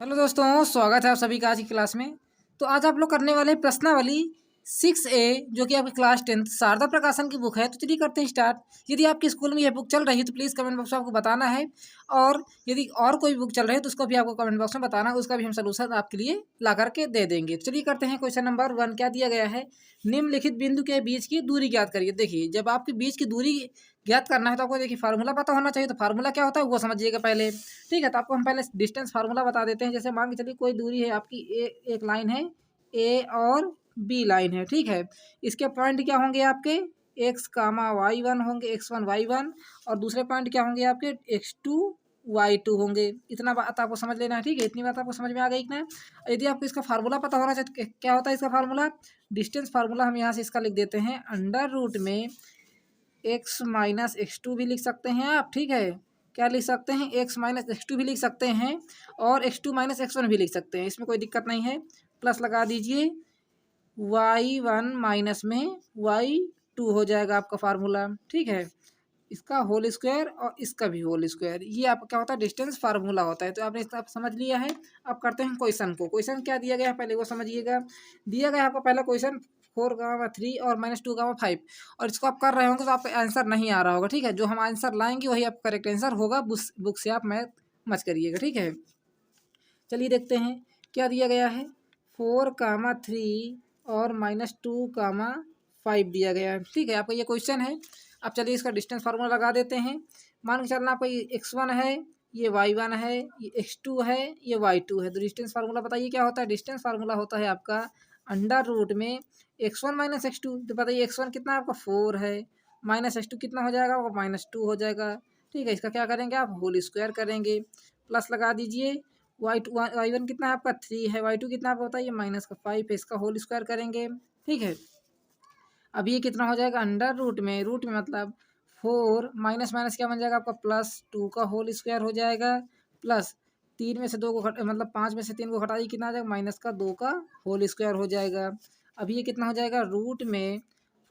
Hello दोस्तों, स्वागत है आप सभी का आज की क्लास में। तो आज आप लोग करने वाले हैं प्रश्नावली 6A, जो कि आपकी क्लास 10th शारदा प्रकाशन की बुक है। तो चलिए करते हैं स्टार्ट। यदि आपके स्कूल में यह बुक चल रही है तो प्लीज़ कमेंट बॉक्स में आपको बताना है, और यदि और कोई बुक चल रही है तो उसको भी आपको कमेंट बॉक्स में बताना है, उसका भी हम सलूशन आपके लिए ला करके दे देंगे। तो चलिए करते हैं। क्वेश्चन नंबर 1 क्या दिया गया है, निम्नलिखित बिंदु के बीच की दूरी ज्ञात करिए। देखिए, जब आपके बीच की दूरी ज्ञात करना है तो आपको देखिए फार्मूला पता होना चाहिए। तो फार्मूला क्या होता है वो समझिएगा पहले। ठीक है, तो आपको हम पहले डिस्टेंस फार्मूला बता देते हैं। जैसे मान के चलिए कोई दूरी है आपकी एक लाइन है ए और बी लाइन है। ठीक है, इसके पॉइंट क्या होंगे आपके एक्स कामा वाई वन होंगे, x1 y1, और दूसरे पॉइंट क्या होंगे आपके x2 y2 होंगे। इतना बात आपको समझ लेना है। ठीक है, इतनी बात आपको समझ में आ गई ना। यदि आपको इसका फार्मूला पता होना चाहिए तो क्या होता है इसका फार्मूला, डिस्टेंस फार्मूला हम यहाँ से इसका लिख देते हैं अंडर रूट में x माइनस x2 भी लिख सकते हैं आप। ठीक है, क्या लिख सकते हैं, x माइनस x2 भी लिख सकते हैं, और x2 माइनस x1 भी लिख सकते हैं। इसमें कोई दिक्कत नहीं है। प्लस लगा दीजिए, y1 माइनस में y2 हो जाएगा आपका फार्मूला। ठीक है, इसका होल स्क्वायर और इसका भी होल स्क्वायर, ये आपका क्या होता है डिस्टेंस फार्मूला होता है। तो आपने इसका समझ लिया है। अब करते हैं क्वेश्चन को। क्वेश्चन क्या दिया गया है पहले वो समझिएगा। दिया गया है आपको पहला क्वेश्चन 4, 3 और -2, 5, और इसको आप कर रहे होंगे तो आपका आंसर नहीं आ रहा होगा। ठीक है, जो हम आंसर लाएंगे वही आपका करेक्ट आंसर होगा। बुक से आप मैथ मत करिएगा। ठीक है, चलिए देखते हैं क्या दिया गया है। 4, 3 और -2, 5 दिया गया है। ठीक है, आपका ये क्वेश्चन है। अब चलिए इसका डिस्टेंस फार्मूला लगा देते हैं। मान के चलना आपका ये x1 है, ये y1 है, ये x2 है, ये y2 है। तो डिस्टेंस फार्मूला बताइए क्या होता है। डिस्टेंस फार्मूला होता है आपका अंडर रूट में x1 माइनस x2। तो बताइए x1 कितना है आपका 4 है, माइनस x2 कितना हो जाएगा आपका -2 हो जाएगा। ठीक है, इसका क्या करेंगे आप होल स्क्वायर करेंगे, प्लस लगा दीजिए। वाई वन कितना है आपका 3 है, y2 कितना आपका बताइए -5 है। इसका होल स्क्वायर करेंगे। ठीक है, अब ये कितना हो जाएगा अंडर रूट में मतलब 4 माइनस माइनस क्या बन जाएगा आपका +2 का होल स्क्वायर हो जाएगा, प्लस 3 में से 2 को मतलब 5 में से 3 को घटाइए, कितना आ जाएगा -2 का होल स्क्वायर हो जाएगा। अब ये कितना हो जाएगा रूट में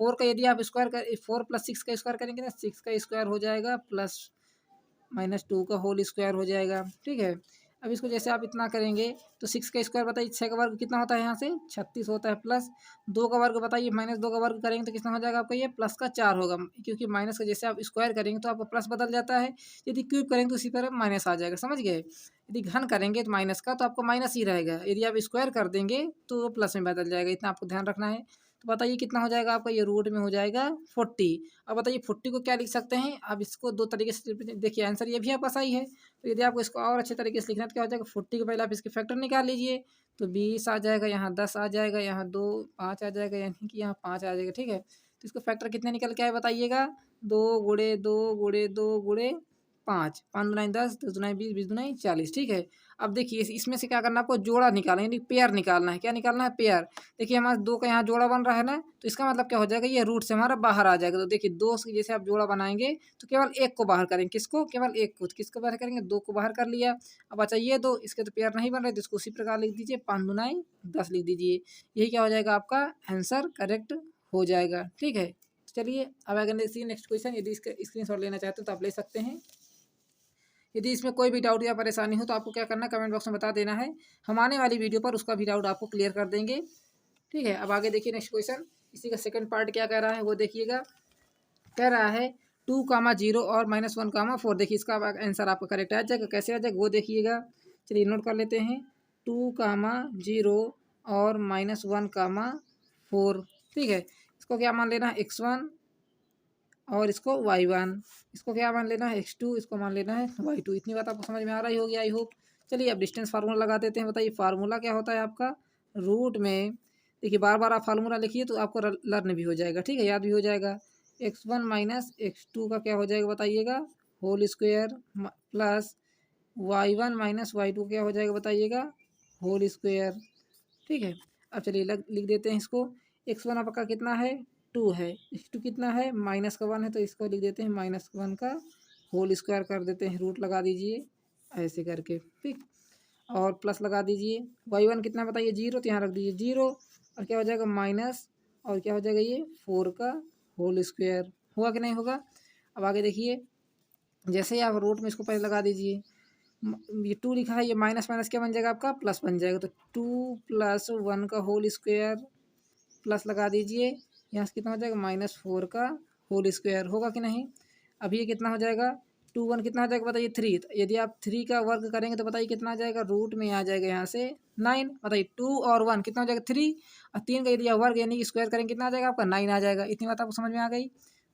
4 का यदि आप स्क्वायर कर 4 + 6 का स्क्वायर करेंगे ना 6 का स्क्वायर हो जाएगा, प्लस -2 का होल स्क्वायर हो जाएगा। ठीक है, अब इसको जैसे आप इतना करेंगे तो 6 का स्क्वायर बताइए 6 का वर्ग कितना होता है यहाँ से 36 होता है, प्लस 2 का वर्ग बताइए -2 का वर्ग करेंगे तो कितना हो जाएगा आपका ये प्लस का 4 होगा, क्योंकि माइनस का जैसे आप स्क्वायर करेंगे तो आपका प्लस बदल जाता है। यदि क्यूब करेंगे तो उसी पर माइनस आ जाएगा, समझ गए। यदि घन करेंगे तो माइनस का तो आपको माइनस ही रहेगा, यदि आप स्क्वायर कर देंगे तो वो प्लस में बदल जाएगा। इतना आपको ध्यान रखना है। तो बताइए कितना हो जाएगा आपका ये रूट में हो जाएगा 40। अब बताइए 40 को क्या लिख सकते हैं, आप इसको दो तरीके से देखिए आंसर ये भी आपका सही है। तो यदि आपको इसको और अच्छे तरीके से लिखना है तो क्या हो जाएगा 40 को पहले आप इसके फैक्टर निकाल लीजिए। तो 20 आ जाएगा, यहाँ 10 आ जाएगा, यहाँ 2 5 आ जाएगा, यानी कि यहाँ 5 आ जाएगा। ठीक है, तो इसको फैक्टर कितने निकल के आए बताइएगा, 2 × 2 × 2 × 5, 5 दूनी 10, 10 दूनी 20, 20 दूनी 40। ठीक है, अब देखिए इसमें से क्या करना है आपको जोड़ा निकालना है, यानी पेयर निकालना है। क्या निकालना है, पेयर। देखिए हमारा 2 का यहाँ जोड़ा बन रहा है ना, तो इसका मतलब क्या हो जाएगा ये रूट से हमारा बाहर आ जाएगा। तो देखिए 2 से जैसे आप जोड़ा बनाएंगे तो केवल एक को बाहर करेंगे, किसको, केवल एक को। तो किसको बाहर करेंगे, 2 को बाहर कर लिया। अब अच्छा ये 2 इसके तो पेयर नहीं बन रहे तो इसको उसी प्रकार लिख दीजिए, 5 दूनी 10 लिख दीजिए। यही क्या हो जाएगा आपका आंसर करेक्ट हो जाएगा। ठीक है, चलिए अब आगे देखिए नेक्स्ट क्वेश्चन। यदि इसका स्क्रीनशॉट लेना चाहते हो तो आप ले सकते हैं। यदि इसमें कोई भी डाउट या परेशानी हो तो आपको क्या करना है कमेंट बॉक्स में बता देना है। हम आने वाली वीडियो पर उसका भी डाउट आपको क्लियर कर देंगे। ठीक है, अब आगे देखिए नेक्स्ट क्वेश्चन। इसी का सेकंड पार्ट क्या कह रहा है वो देखिएगा। कह रहा है 2, 0 और -1, 4। देखिए इसका आंसर आपका करेक्ट आ जाएगा। कैसे आ जाएगा वो देखिएगा। चलिए नोट कर लेते हैं, 2, 0 और -1, 4। ठीक है, इसको क्या मान लेना है x1, और इसको y1, इसको क्या मान लेना है x2, इसको मान लेना है y2। इतनी बात आपको समझ में आ रही होगी आई होप। चलिए अब डिस्टेंस फार्मूला लगा देते हैं। बताइए फार्मूला क्या होता है आपका रूट में। देखिए बार बार आप फार्मूला लिखिए तो आपको लर्न भी हो जाएगा। ठीक है, याद भी हो जाएगा। x1 माइनस x2 का क्या हो जाएगा बताइएगा whole square, plus y1 minus y2 क्या हो जाएगा बताइएगा होल स्क्वायर। ठीक है, अब चलिए लिख देते हैं इसको। x1 आपका कितना है 2 है, x2 कितना है -1 है, तो इसको लिख देते हैं -1 का होल स्क्वायर कर देते हैं, रूट लगा दीजिए ऐसे करके। ठीक, और प्लस लगा दीजिए। y1 कितना बताइए 0, तो यहाँ रख दीजिए 0, और क्या हो जाएगा माइनस, और क्या हो जाएगा ये 4 का होल स्क्वायर। हुआ कि नहीं होगा। अब आगे देखिए, जैसे ही आप रूट में इसको पहले लगा दीजिए, ये 2 लिखा है, ये माइनस माइनस क्या बन जाएगा आपका प्लस बन जाएगा। तो 2 + 1 का होल स्क्वायर प्लस लगा दीजिए, यहाँ से कितना हो जाएगा -4 का होल स्क्वायर, होगा कि नहीं। अब ये कितना हो जाएगा 2 1 कितना हो जाएगा बताइए 3। तो यदि आप 3 का वर्ग करेंगे तो बताइए कितना आ जाएगा, रूट में आ जाएगा यहाँ से 9। बताइए 2 और 1 कितना हो जाएगा 3, और 3 का यदि आप वर्ग यानी स्क्वायर करेंगे कितना आ जाएगा आपका 9 आ जाएगा। इतनी बात आपको समझ में आ गई।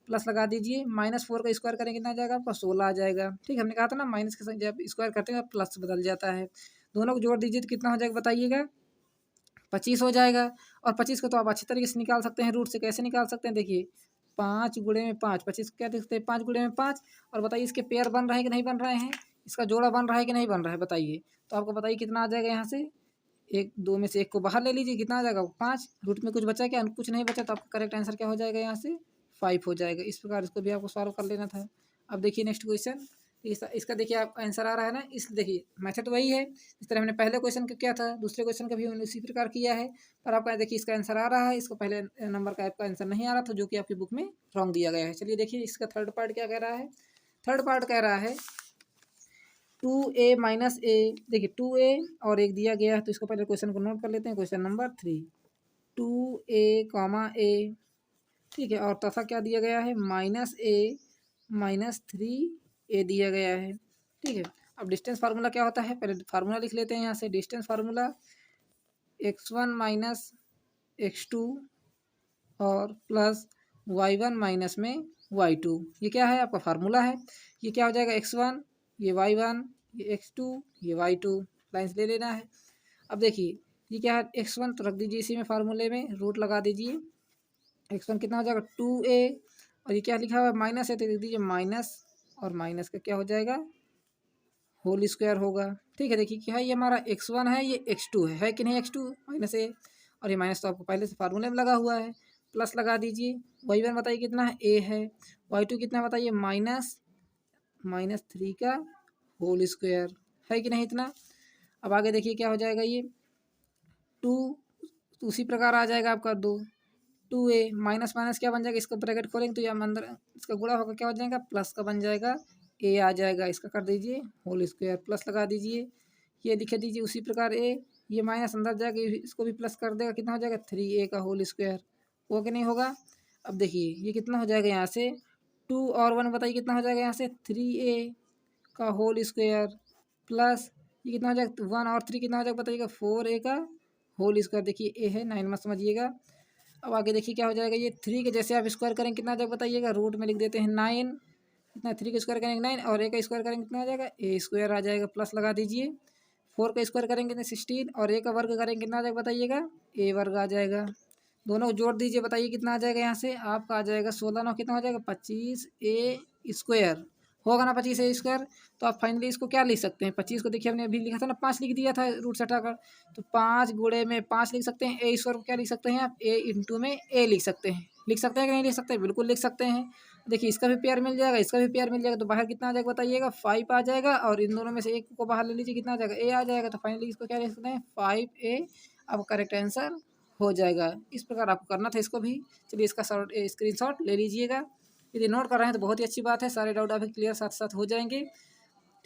प्लस लगा दीजिए, -4 का स्क्वायर करेंगे कितना आ जाएगा आपका 16 आ जाएगा। ठीक है, हमने कहा था ना माइनस के साथ जब स्क्वायर करते हैं प्लस बदल जाता है। दोनों को जोड़ दीजिए तो कितना हो जाएगा बताइएगा 25 हो जाएगा। और 25 को तो आप अच्छी तरीके से निकाल सकते हैं रूट से। कैसे निकाल सकते हैं, देखिए 5 गुणे में 5, 25 क्या देखते हैं 5 गुणे में 5। और बताइए इसके पेयर बन रहे हैं कि नहीं बन रहे हैं, इसका जोड़ा बन रहा है कि नहीं बन रहा है बताइए। तो आपको बताइए कितना आ जाएगा यहाँ से, एक 2 में से एक को बाहर ले लीजिए, कितना आ जाएगा 5। रूट में कुछ बचा क्या, कुछ नहीं बचा, तो आपका करेक्ट आंसर क्या हो जाएगा यहाँ से 5 हो जाएगा। इस प्रकार इसको भी आपको सॉल्व कर लेना था। अब देखिए नेक्स्ट क्वेश्चन, इसका देखिए आपका आंसर आ रहा है ना, इस देखिए मेथड वही है इस तरह हमने पहले क्वेश्चन का किया था, दूसरे क्वेश्चन का भी हमने उसी प्रकार किया है। पर आपका देखिए इसका आंसर आ रहा है, इसको पहले नंबर का आपका आंसर नहीं आ रहा था जो कि आपकी बुक में रॉन्ग दिया गया है। चलिए देखिए इसका थर्ड पार्ट क्या कह रहा है। थर्ड पार्ट कह रहा है 2a - a, देखिए 2a और एक दिया गया है, तो इसको पहले क्वेश्चन को नोट कर लेते हैं। क्वेश्चन नंबर 3, 2a, a, ठीक है, और तथा क्या दिया गया है -a - 3a दिया गया है। ठीक है, अब डिस्टेंस फार्मूला क्या होता है, पहले फार्मूला लिख लेते हैं यहाँ से। डिस्टेंस फार्मूला x1 - x2 और प्लस y1 - y2, ये क्या है आपका फार्मूला है। ये क्या हो जाएगा x1, ये y1, ये x2, ये y2, लाइन्स ले लेना है। अब देखिए ये क्या है x1, तो रख दीजिए इसी में फार्मूले में, रूट लगा दीजिए। x1 कितना हो जाएगा 2a, और ये क्या लिखा हुआ है माइनस है, तो लिख दीजिए माइनस, और माइनस का क्या हो जाएगा होल स्क्वायर होगा। ठीक है, देखिए क्या है, ये हमारा x1 है, ये x2 है कि नहीं, x2 -a, और ये माइनस तो आपको पहले से फार्मूले में लगा हुआ है। प्लस लगा दीजिए, y1 बताइए कितना है a है, y2 कितना बताइए -3 का होल स्क्वायर है कि नहीं इतना। अब आगे देखिए क्या हो जाएगा, ये 2 तो उसी प्रकार आ जाएगा आपका 2a माइनस माइनस क्या बन जाएगा, इसका ब्रैकेट खोलेंगे तो ये अंदर इसका गुणा होगा क्या हो जाएगा प्लस का बन जाएगा, a आ जाएगा। इसका कर दीजिए होल स्क्वायर, प्लस लगा दीजिए, ये लिख दीजिए उसी प्रकार a, ये माइनस अंदर जाएगा, इसको भी प्लस कर देगा, कितना हो जाएगा 3a का होल स्क्वायर, वो कि नहीं होगा। अब देखिए ये कितना हो जाएगा यहाँ से 2 और 1 बताइए कितना हो जाएगा यहाँ से 3a का होल स्क्वायर, प्लस ये कितना हो जाएगा 1 और 3 कितना हो जाएगा बताइएगा 4a का होल स्क्वायर। देखिए a है 9 मत समझिएगा। अब आगे देखिए क्या हो जाएगा, ये 3 के जैसे आप स्क्वायर करेंगे कितना आ जाएगा बताइएगा, रूट में लिख देते हैं 9, कितना 3 का स्क्वायर करेंगे 9, और a का स्क्वायर करेंगे कितना आ जाएगा a स्क्वायर आ जाएगा, प्लस लगा दीजिए। 4 का स्क्वायर करेंगे कितना 16, और a का वर्ग करेंगे कितना आ जाएगा बताइएगा a वर्ग आ जाएगा। दोनों को जोड़ दीजिए, बताइए कितना आ जाएगा यहाँ से आपका आ जाएगा 16 9 कितना हो जाएगा 25a स्क्वायर, होगा ना 25a स्क्वायर। तो आप फाइनली इसको क्या लिख सकते हैं, 25 को देखिए हमने अभी लिखा था ना 5 लिख दिया था रूट से हटाकर, तो 5 गुणे में 5 लिख सकते हैं। a स्क्वायर को क्या लिख सकते हैं आप a इंटू में a लिख सकते हैं, लिख सकते हैं कि नहीं लिख सकते, बिल्कुल लिख सकते हैं। देखिए इसका भी पेयर मिल जाएगा, इसका भी पेयर मिल जाएगा, तो बाहर कितना आ जाएगा बताइएगा 5 आ जाएगा, और इन दोनों में से एक को बाहर ले लीजिए कितना आ जाएगा a आ जाएगा। तो फाइनली इसको क्या लिख सकते हैं 5a, अब करेक्ट आंसर हो जाएगा। इस प्रकार आपको करना था इसको भी। चलिए इसका स्क्रीनशॉट ले लीजिएगा, यदि नोट कर रहे हैं तो बहुत ही अच्छी बात है, सारे डाउट अभी क्लियर साथ साथ हो जाएंगे।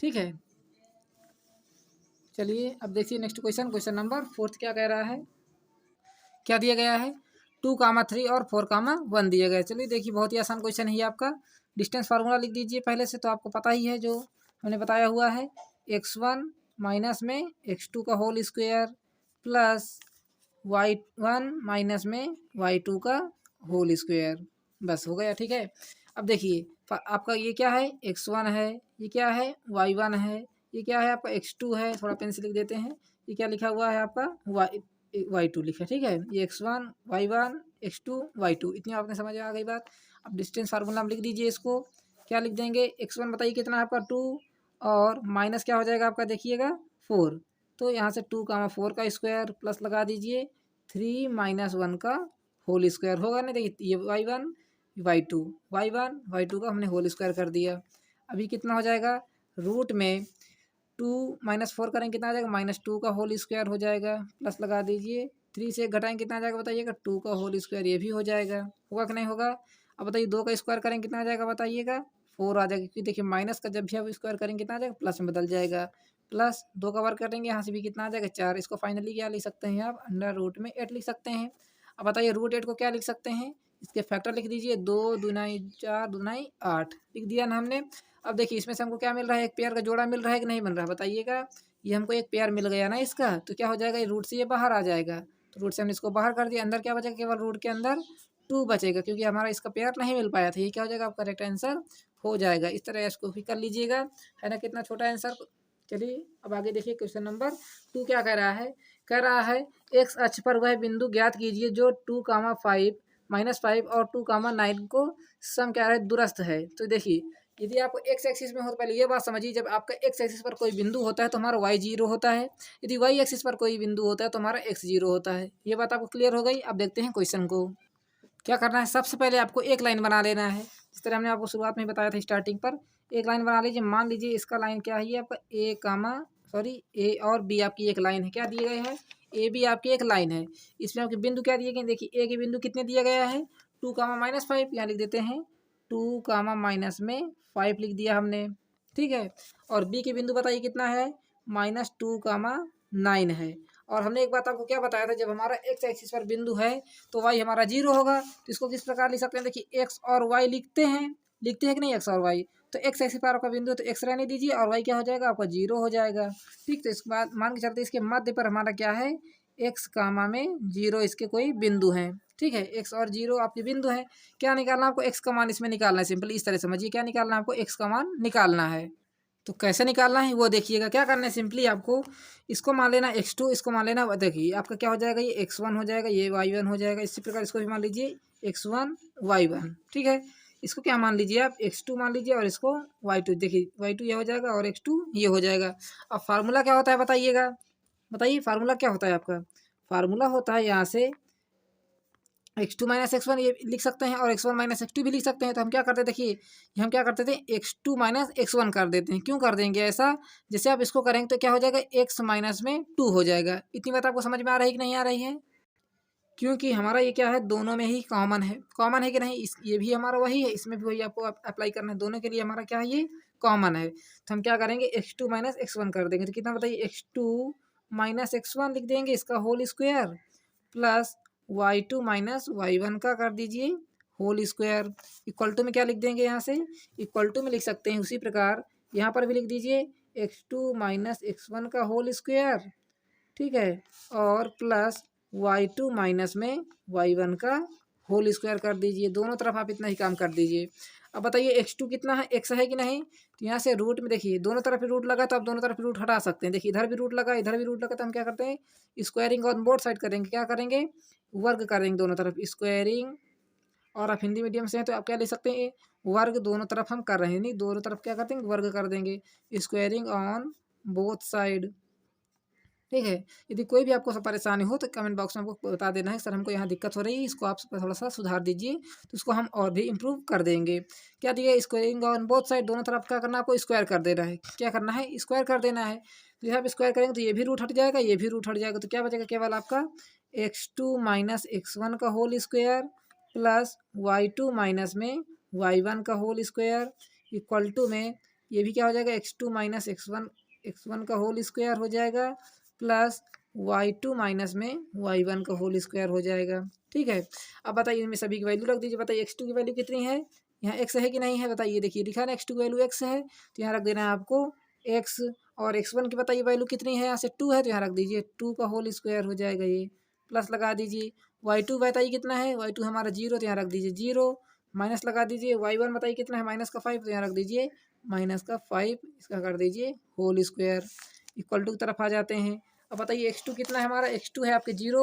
ठीक है, चलिए अब देखिए नेक्स्ट क्वेश्चन, क्वेश्चन नंबर 4 क्या कह रहा है, क्या दिया गया है 2, 3 और 4, 1 दिया गया है। चलिए देखिए बहुत ही आसान क्वेश्चन है ये आपका। डिस्टेंस फार्मूला लिख दीजिए पहले से, तो आपको पता ही है जो हमने बताया हुआ है, x1 माइनस में x2 का whole square plus y1 minus में y2 का होल स्क्वायर, बस हो गया। ठीक है, अब देखिए आपका ये क्या है x1 है, ये क्या है y1 है, ये क्या है आपका x2 है, थोड़ा पेन से लिख देते हैं, ये क्या लिखा हुआ है आपका y2 लिखा। ठीक है, ये x1 y1 x2 y2, इतनी आपने समझ में आ गई बात। अब डिस्टेंस फार्मूला में लिख दीजिए इसको, क्या लिख देंगे x1 बताइए कितना है आपका 2, और माइनस क्या हो जाएगा आपका देखिएगा 4, तो यहाँ से 2, 4 का स्क्वायर प्लस लगा दीजिए 3 - 1 का होल स्क्वायर, होगा ना। देखिए ये y1 y2 का हमने होल स्क्वायर कर दिया। अभी कितना हो जाएगा रूट में 2 - 4 करेंगे कितना आ जाएगा -2 का होल स्क्वायर हो जाएगा, प्लस लगा दीजिए 3 से घटाएंगे कितना आ जाएगा बताइएगा 2 का होल स्क्वायर, ये भी हो जाएगा, होगा कि नहीं होगा। अब बताइए 2 का स्क्वायर करेंगे कितना आ जाएगा बताइएगा 4 आ जाएगा, क्योंकि देखिए माइनस का जब भी आप स्क्वायर करेंगे कितना आ जाएगा, प्लस में बदल जाएगा। प्लस 2 का वर्ग करेंगे, यहाँ से भी कितना आ जाएगा, 4। इसको फाइनली क्या लिख सकते हैं आप, अंडर रूट में 8 लिख सकते हैं। अब बताइए रूट 8 को क्या लिख सकते हैं, इसके फैक्टर लिख दीजिए, 2 दूनाई 4 दूनाई 8 लिख दिया ना हमने। अब देखिए इसमें से हमको क्या मिल रहा है, एक पेयर का जोड़ा मिल रहा है कि नहीं मिल रहा है, बताइएगा। ये हमको एक पेयर मिल गया ना इसका, तो क्या हो जाएगा, ये रूट से ये बाहर आ जाएगा। तो रूट से हमने इसको बाहर कर दिया, अंदर क्या बचेगा, केवल रूट के अंदर 2 बचेगा, क्योंकि हमारा इसका पेयर नहीं मिल पाया था। ये क्या हो जाएगा, आपका करेक्ट आंसर हो जाएगा। इस तरह इसको भी कर लीजिएगा, है ना, कितना छोटा आंसर। चलिए अब आगे देखिए क्वेश्चन नंबर 2 क्या कह रहा है। कह रहा है एक्स अक्ष पर वह बिंदु ज्ञात कीजिए जो 2, 5 -5 और 2, 9 को सम क्या है, दूरस्थ है। तो देखिए यदि आपको एक्स एक्सिस में हो तो पहले ये बात समझिए, जब आपका एक्स एक्सिस पर कोई बिंदु होता है तो हमारा वाई 0 होता है, यदि वाई एक्सिस पर कोई बिंदु होता है तो हमारा एक्स 0 होता है। ये बात आपको क्लियर हो गई। अब देखते हैं क्वेश्चन को। क्या करना है, सबसे पहले आपको एक लाइन बना लेना है, जिस तरह हमने आपको शुरुआत में बताया था स्टार्टिंग पर। एक लाइन बना लीजिए, मान लीजिए इसका लाइन क्या है, आपका ए और बी आपकी एक लाइन है, क्या दिए गए हैं, ए बी आपकी एक लाइन है। इसमें आपके बिंदु क्या दिए गए, देखिए ए के बिंदु कितने दिया गया है, 2, -5, यहाँ लिख देते हैं 2, -5 लिख दिया हमने, ठीक है। और बी के बिंदु बताइए कितना है, -2, 9 है। और हमने एक बात आपको क्या बताया था, जब हमारा एक्स एक्सिस पर बिंदु है तो वाई हमारा 0 होगा। तो इसको किस प्रकार लिख सकते हैं, देखिए एक्स और वाई लिखते हैं कि नहीं, एक्स और वाई। तो एक्स एक्सिस पर आपका बिंदु है तो एक्स रहने दीजिए, और वाई क्या हो जाएगा, आपका 0 हो जाएगा। ठीक, तो इसके बाद मान के चलते इसके मध्य पर हमारा क्या है, एक्स कामा में 0 इसके कोई बिंदु हैं। ठीक है, एक्स और 0 आपके बिंदु हैं। क्या निकालना आपको, एक्स का मान इसमें निकालना है। सिंपल इस तरह समझिए, क्या निकालना है आपको, एक्स का मान निकालना है। तो कैसे निकालना है वो देखिएगा। क्या करना है, सिंपली आपको इसको मान लेना x2, इसको मान लेना, देखिए आपका क्या हो जाएगा, ये x1 हो जाएगा, ये y1 हो जाएगा। इसी प्रकार इसको भी मान लीजिए x1 y1, ठीक है। इसको क्या मान लीजिए आप, x2 मान लीजिए, और इसको y2, देखिए y2 ये हो जाएगा और x2 ये हो जाएगा। अब फार्मूला क्या होता है बताइएगा, बताइए फार्मूला क्या होता है आपका। फार्मूला होता है यहाँ से x2 - x1 ये लिख सकते हैं, और x1 - x2 भी लिख सकते हैं। तो हम क्या करते हैं, देखिए हम क्या करते थे, x2 - x1 कर देते हैं। क्यों कर देंगे ऐसा, जैसे आप इसको करेंगे तो क्या हो जाएगा, x माइनस में 2 हो जाएगा। इतनी बात आपको समझ में आ रही है कि नहीं आ रही है, क्योंकि हमारा ये क्या है, दोनों में ही कॉमन है कि नहीं, ये भी हमारा वही है, इसमें भी वही आपको अप्लाई करना है, दोनों के लिए हमारा क्या है, ये कॉमन है। तो हम क्या करेंगे, x2 - x1 कर देंगे। तो कितना बताइए, x2 - x1 लिख देंगे, इसका whole square, plus y2 - y1 का कर दीजिए होल स्क्वायर, इक्वल टू में क्या लिख देंगे, यहाँ से इक्वल टू में लिख सकते हैं। उसी प्रकार यहाँ पर भी लिख दीजिए x2 - x1 का होल स्क्वायर, ठीक है, और प्लस y2 माइनस में y1 का होल स्क्वायर कर दीजिए। दोनों तरफ आप इतना ही काम कर दीजिए। अब बताइए x2 कितना है, x है कि नहीं। तो यहाँ से रूट में देखिए दोनों तरफ रूट लगा, तो आप दोनों तरफ रूट हटा सकते हैं। देखिए इधर भी रूट लगा, इधर भी रूट लगा, तो हम क्या करते हैं, स्क्वायरिंग ऑन बोथ साइड करेंगे। क्या करेंगे, वर्ग करेंगे दोनों तरफ, स्क्वायरिंग। और आप हिंदी मीडियम से हैं तो आप क्या ले सकते हैं, वर्ग दोनों तरफ हम कर रहे हैं, नहीं दोनों तरफ क्या करते हैं, वर्ग कर देंगे, स्क्वायरिंग ऑन बोथ साइड। ठीक है, यदि कोई भी आपको परेशानी हो तो कमेंट बॉक्स में आपको बता देना है, सर हमको यहाँ दिक्कत हो रही है, इसको आप थोड़ा सा सुधार दीजिए, तो इसको हम और भी इम्प्रूव कर देंगे। क्या दिया, स्क्वायरिंग ऑन बोथ साइड, दोनों तरफ क्या करना है आपको, स्क्वायर कर देना है। क्या करना है, स्क्वायर कर देना है। तो जब आप स्क्वायर करेंगे तो ये भी रूट हट जाएगा, ये भी रूट हट जाएगा, तो क्या बचेगा, केवल आपका x2 - x1 का whole square, plus y2 minus में y1 का होल स्क्वायर, इक्वल टू में ये भी क्या हो जाएगा, x2 - x1 का होल स्क्वायर हो जाएगा, प्लस y2 माइनस में y1 का होल स्क्वायर हो जाएगा। ठीक है, अब बताइए इनमें सभी की वैल्यू रख दीजिए। बताइए x2 की वैल्यू कितनी है, यहाँ x है कि नहीं है, बताइए। देखिए लिखा है x2 की वैल्यू x है, तो यहाँ रख देना है आपको x। और x1 की बताइए वैल्यू कितनी है, यहाँ से 2 है, तो यहाँ रख दीजिए 2 का होल स्क्वायर हो जाएगा, ये प्लस लगा दीजिए। y2 बताइए कितना है, y2 हमारा 0, तो यहाँ रख दीजिए 0, माइनस लगा दीजिए। y1 बताइए कितना है, -5, तो यहाँ रख दीजिए -5, इसका कर दीजिए होल स्क्वायर, इक्वल टू की तरफ आ जाते हैं। अब बताइए x2 कितना है हमारा, x2 है आपके 0,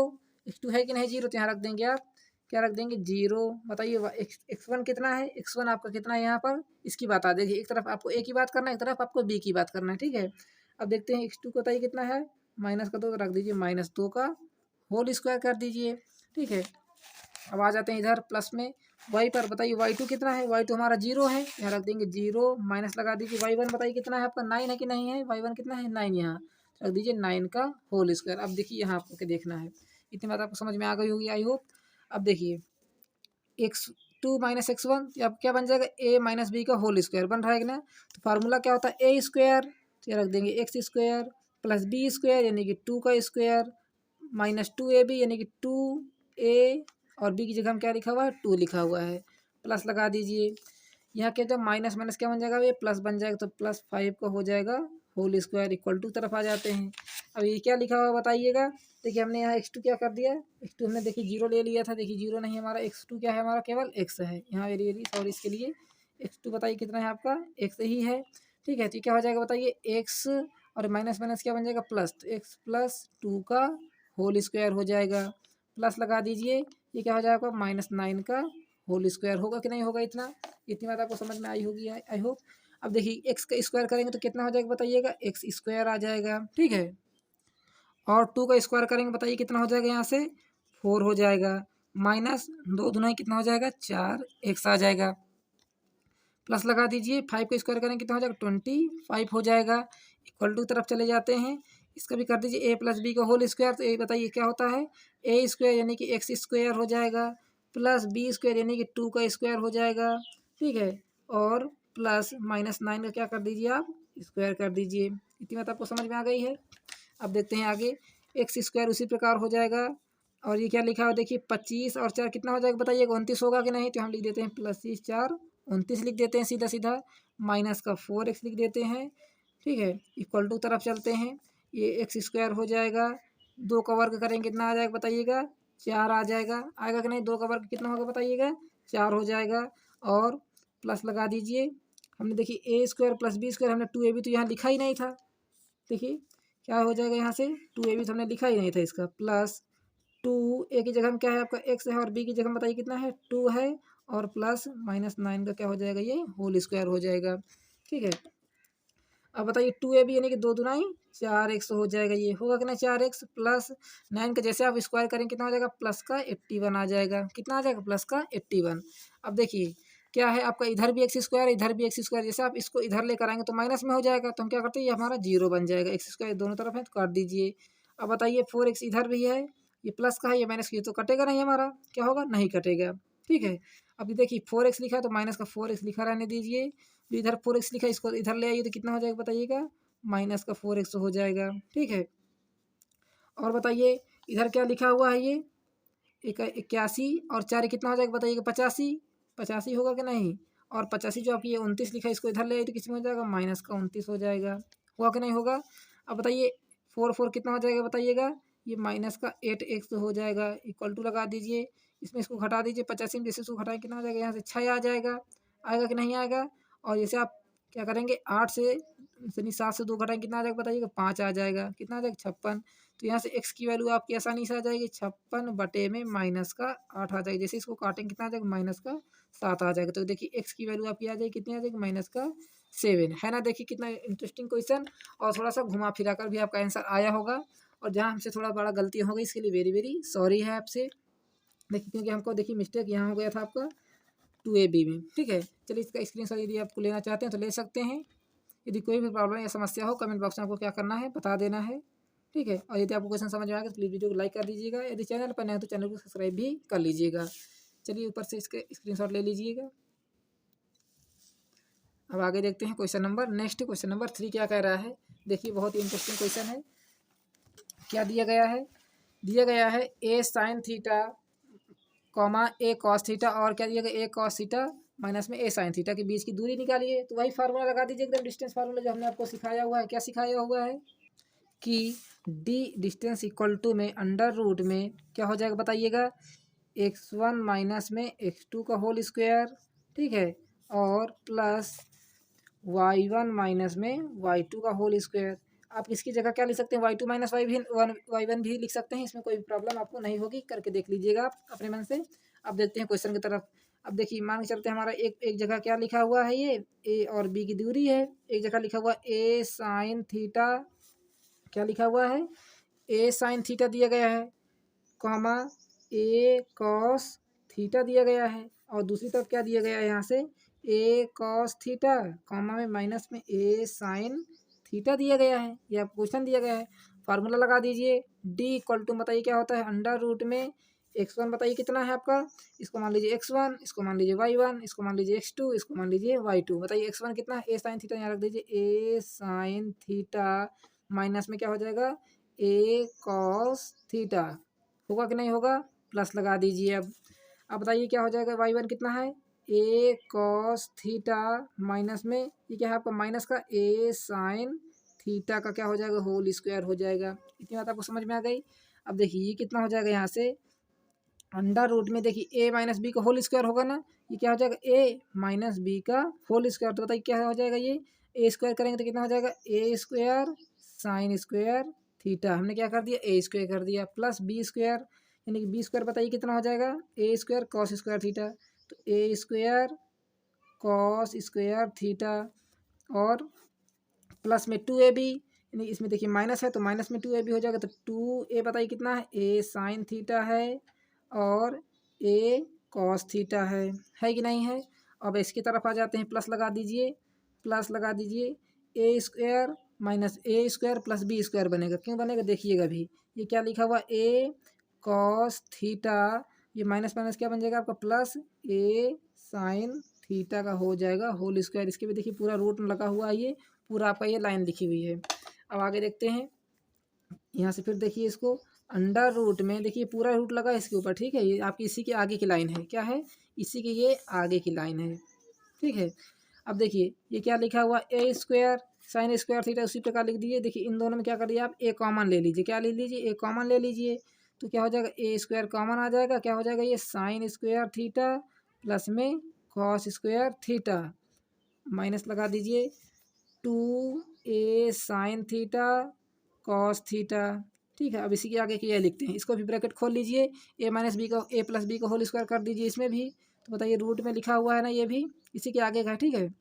x2 है कि नहीं 0, तो यहाँ रख देंगे आप, क्या रख देंगे 0। बताइए x1 कितना है, x1 आपका कितना है यहाँ पर, इसकी बात आ देखिए, एक तरफ आपको a की बात करना है, एक तरफ आपको b की बात करना है। ठीक है, अब देखते हैं x2 को बताइए कितना है, -2, तो रख दीजिए -2 का होल स्क्वायर कर दीजिए। ठीक है, अब आ जाते हैं इधर प्लस में y पर। बताइए y2 कितना है, y2 हमारा 0 है, यहाँ रख देंगे 0, माइनस लगा दीजिए। y1 बताइए कितना है आपका, 9 है कि नहीं है, y1 कितना है 9, यहाँ रख दीजिए 9 का होल स्क्वायर। अब देखिए यहाँ आपको क्या देखना है, इतनी बात आपको समझ में आ गई होगी आई होप। अब देखिए x2 x2 माइनस x1, तो अब क्या बन जाएगा a माइनस बी का होल स्क्वायर बन रहा है कि ना। तो फार्मूला क्या होता है a स्क्वायर, तो ये रख देंगे X square plus B square यानी कि 2 का स्क्वायर माइनस 2ab यानी कि 2a, और b की जगह हम क्या लिखा हुआ है 2 लिखा हुआ है, प्लस लगा दीजिए। यहाँ क्या जब माइनस माइनस क्या बन जाएगा, ये प्लस बन जाएगा, तो प्लस 5 का हो जाएगा होल स्क्वायर इक्वल टू तरफ आ जाते हैं। अब ये क्या लिखा हुआ बताइएगा। देखिए हमने यहाँ x2 क्या कर दिया, x2 हमने देखिए जीरो ले लिया था, देखिए जीरो नहीं हमारा x2 क्या है, हमारा केवल x है यहाँ, वेरी वेरी सॉरी इसके लिए। x2 बताइए कितना है आपका x ही है, ठीक है। तो क्या हो जाएगा बताइए x और माइनस माइनस क्या बन जाएगा प्लस, तो x प्लस 2 का होल स्क्वायर हो जाएगा, प्लस लगा दीजिए। ये क्या हो जाएगा -9 का होल स्क्वायर होगा कि नहीं होगा, इतनी बात आपको समझ में आई होगी आई होप। अब देखिए x का स्क्वायर करेंगे तो कितना हो जाएगा बताइएगा, एक्स स्क्वायर आ जाएगा, ठीक है। और 2 का स्क्वायर करेंगे बताइए कितना हो जाएगा, यहाँ से 4 हो जाएगा, माइनस 2 दूना कितना हो जाएगा 4x आ जाएगा, प्लस लगा दीजिए। 5 का स्क्वायर करेंगे कितना हो जाएगा 25 हो जाएगा, इक्वल टू तरफ चले जाते हैं। इसका भी कर दीजिए a प्लस बी का होल स्क्वायर, तो ये बताइए क्या होता है a स्क्वायर यानी कि एक्स स्क्वायर हो जाएगा, प्लस बी स्क्वायर यानी कि 2 का स्क्वायर हो जाएगा, ठीक है। और प्लस -9 का क्या कर दीजिए आप स्क्वायर कर दीजिए। इतनी बात आपको समझ में आ गई है। अब देखते हैं आगे, एक्स स्क्वायर उसी प्रकार हो जाएगा। और ये क्या लिखा हुआ देखिए 25 और 4 कितना हो जाएगा बताइए, 29 होगा कि नहीं। तो हम लिख देते हैं +4 29 लिख देते हैं सीधा सीधा, माइनस का 4x लिख देते हैं, ठीक है। इक्वल टू तरफ चलते हैं, ये एक्स स्क्वायर हो जाएगा, 2 का वर्ग करेंगे कितना आ जाएगा बताइएगा 4 आ जाएगा, आएगा कि नहीं। 2 का वर्ग कितना होगा बताइएगा 4 हो जाएगा, और प्लस लगा दीजिए। हमने देखिए a square plus B square हमने 2ab तो यहाँ लिखा ही नहीं था, देखिए क्या हो जाएगा यहाँ से 2ab तो हमने लिखा ही नहीं था इसका, प्लस 2a की जगह में क्या है आपका x है, और b की जगह में बताइए कितना है 2 है, और प्लस -9 का क्या हो जाएगा ये होल स्क्वायर हो जाएगा, ठीक है। अब बताइए 2ab यानी कि 2 दूनाई 4x हो जाएगा, ये होगा कि ना 4x प्लस 9 का जैसे आप स्क्वायर करेंगे कितना हो जाएगा प्लस का 81 आ जाएगा, कितना आ जाएगा प्लस का 81। अब देखिए क्या है आपका इधर भी एक्स स्क्वायर इधर भी एक्स स्क्वायर, जैसे आप इसको इधर लेकर आएंगे तो माइनस में हो जाएगा, तो हम क्या करते हैं ये हमारा 0 बन जाएगा, एक्स स्क्वायर दोनों तरफ है तो काट दीजिए। अब बताइए 4x इधर भी है, ये प्लस का है ये माइनस की, तो कटेगा नहीं हमारा, क्या होगा नहीं कटेगा, ठीक है। अभी देखिए 4x लिखा है तो माइनस का 4x लिखा रहने दीजिए, जो इधर 4x लिखा है इसको इधर ले आइए तो कितना हो जाएगा बताइएगा माइनस का 4x हो जाएगा, ठीक है। और बताइए इधर क्या लिखा हुआ है ये 81 और 4 कितना हो जाएगा बताइएगा 85, 85 होगा कि नहीं। और 85 जो आपकी ये 29 लिखा है इसको इधर ले आइए तो किस में हो जाएगा माइनस का 29 हो जाएगा, हुआ कि नहीं होगा। अब बताइए 4 कितना हो जाएगा बताइएगा, ये माइनस का 8x हो जाएगा, इक्वल टू लगा दीजिए। इसमें इसको घटा दीजिए 85 में, जैसे इसको घटाएं कितना हो जाएगा यहाँ से 6 आ जाएगा, आएगा कि नहीं आएगा। और जैसे आप क्या करेंगे 8 से यानी 7 से 2 घटाएं कितना आ जाएगा बताइएगा 5 आ जाएगा, कितना आ जाएगा 56। तो यहाँ से x की वैल्यू आपकी आसानी से आ जाएगी 56 बटे में माइनस का 8 आ जाएगी, जैसे इसको काटेंगे कितना आ जाएगा माइनस का 7 आ जाएगा। तो देखिए x की वैल्यू आपकी आ जाएगी कितनी आ जाएगी माइनस का 7, है ना। देखिए कितना इंटरेस्टिंग क्वेश्चन, और थोड़ा सा घुमा फिरा कर भी आपका आंसर आया होगा, और जहाँ हमसे थोड़ा बड़ा गलती हो गई इसके लिए वेरी वेरी सॉरी है आपसे। देखिए क्योंकि हमको देखिए मिस्टेक यहाँ हो गया था आपका 2ab में, ठीक है। चलिए इसका स्क्रीनशॉट यदि आपको लेना चाहते हैं तो ले सकते हैं। यदि कोई भी प्रॉब्लम या समस्या हो कमेंट बॉक्स में आपको क्या करना है बता देना है, ठीक है। और यदि आपको क्वेश्चन समझ में आएगा तो प्लीज़ वीडियो को लाइक कर दीजिएगा, यदि चैनल पर नए हैं तो चैनल को सब्सक्राइब भी कर लीजिएगा। चलिए ऊपर से इसके स्क्रीनशॉट ले लीजिएगा। अब आगे देखते हैं question number next question number 3 क्या कह रहा है। देखिए बहुत ही इंटरेस्टिंग क्वेश्चन है। क्या दिया गया है a sin theta comma a cos theta, और क्या दिया गया a cos थीटा माइनस में a sin थीटा के बीच की दूरी निकालिए। तो वही फार्मूला लगा दीजिए एकदम डिस्टेंस फार्मूला जो हमने आपको सिखाया हुआ है। क्या सिखाया हुआ है कि d डिस्टेंस इक्वल टू में अंडर रूट में क्या हो जाएगा बताइएगा x1 माइनस में x2 का होल स्क्वायर, ठीक है, और प्लस y1 माइनस में y2 का होल स्क्वायर। आप इसकी जगह क्या लिख सकते हैं y2 माइनस y1 भी लिख सकते हैं, इसमें कोई प्रॉब्लम आपको नहीं होगी, करके देख लीजिएगा आप अपने मन से। अब देखते हैं क्वेश्चन की तरफ। अब देखिए मान के चलते हैं हमारा एक जगह क्या लिखा हुआ है, ये a और b की दूरी है, एक जगह लिखा हुआ a साइन थीटा, क्या लिखा हुआ है a साइन थीटा दिया गया है, कॉमा a कॉस थीटा दिया गया है, और दूसरी तरफ क्या दिया गया है यहाँ से a कॉस थीटा, कॉमा में माइनस में a साइन थीटा दिया गया है। यह क्वेश्चन दिया गया है। फार्मूला लगा दीजिए d इक्वल टू बताइए क्या होता है अंडर रूट में x1 बताइए कितना है आपका, इसको मान लीजिए x1, इसको मान लीजिए y1, इसको मान लीजिए x2, इसको मान लीजिए y2। बताइए x1 कितना है, ए साइन थीटा यहाँ रख दीजिए, ए साइन थीटा माइनस में क्या हो जाएगा, ए कॉस थीटा, होगा कि नहीं होगा, प्लस लगा दीजिए। अब बताइए क्या हो जाएगा, y1 कितना है, ए कॉस थीटा माइनस में ये क्या है आपका माइनस का ए साइन थीटा का क्या हो जाएगा, होल स्क्वायर हो जाएगा। इतनी बात आपको समझ में आ गई। अब देखिए ये कितना हो जाएगा यहाँ से, अंडर रूट में देखिए ए माइनस बी का होल स्क्वायर होगा ना, ये क्या हो जाएगा ए माइनस बी का होल स्क्वायर। तो बताइए क्या हो जाएगा, ये ए स्क्वायर करेंगे तो कितना हो जाएगा, A square sine square theta, हमने क्या कर दिया ए स्क्वायर कर दिया, प्लस बी स्क्वायर, यानी कि बी स्क्वायर बताइए कितना हो जाएगा, A square cos square theta. तो ए स्क्वायर कॉस स्क्वायर थीटा और प्लस में 2ab, यानी इसमें देखिए माइनस है तो माइनस में 2ab हो जाएगा। तो 2a बताइए कितना है, ए साइन थीटा है और ए कॉस थीटा है कि नहीं है। अब इसकी तरफ आ जाते हैं, प्लस लगा दीजिए, प्लस लगा दीजिए, ए स्क्वायर माइनस ए स्क्वायर प्लस बी स्क्वायर बनेगा, क्यों बनेगा देखिएगा अभी, ये क्या लिखा हुआ ए कॉस थीटा, ये माइनस माइनस क्या बन जाएगा आपका प्लस ए साइन थीटा का हो जाएगा होल स्क्वायर। इसके भी देखिए पूरा रूट लगा हुआ है, ये पूरा आपका ये लाइन लिखी हुई है। अब आगे देखते हैं, यहाँ से फिर देखिए इसको अंडर रूट में देखिए पूरा रूट लगा है इसके ऊपर, ठीक है, ये आपकी इसी के आगे की लाइन है, क्या है, इसी के ये आगे की लाइन है, ठीक है। अब देखिए ये क्या लिखा हुआ, ए स्क्वायर साइन स्क्वायर थीटा, उसी प्रकार लिख दीजिए। देखिए इन दोनों में क्या करिए आप, ए कॉमन ले लीजिए, क्या ले लीजिए, ए कॉमन ले लीजिए। तो क्या हो जाएगा, ए स्क्वायर कॉमन आ जाएगा, क्या हो जाएगा, ये साइन स्क्वायर थीटा प्लस में कॉस स्क्वायर थीटा, माइनस लगा दीजिए 2a sine theta cos theta, ठीक है। अब इसी के आगे की ये लिखते हैं, इसको भी ब्रैकेट खोल लीजिए, ए माइनस बी का ए प्लस बी का होल स्क्वायर कर दीजिए इसमें भी। तो बताइए रूट में लिखा हुआ है ना, ये भी इसी के आगे का है, ठीक है।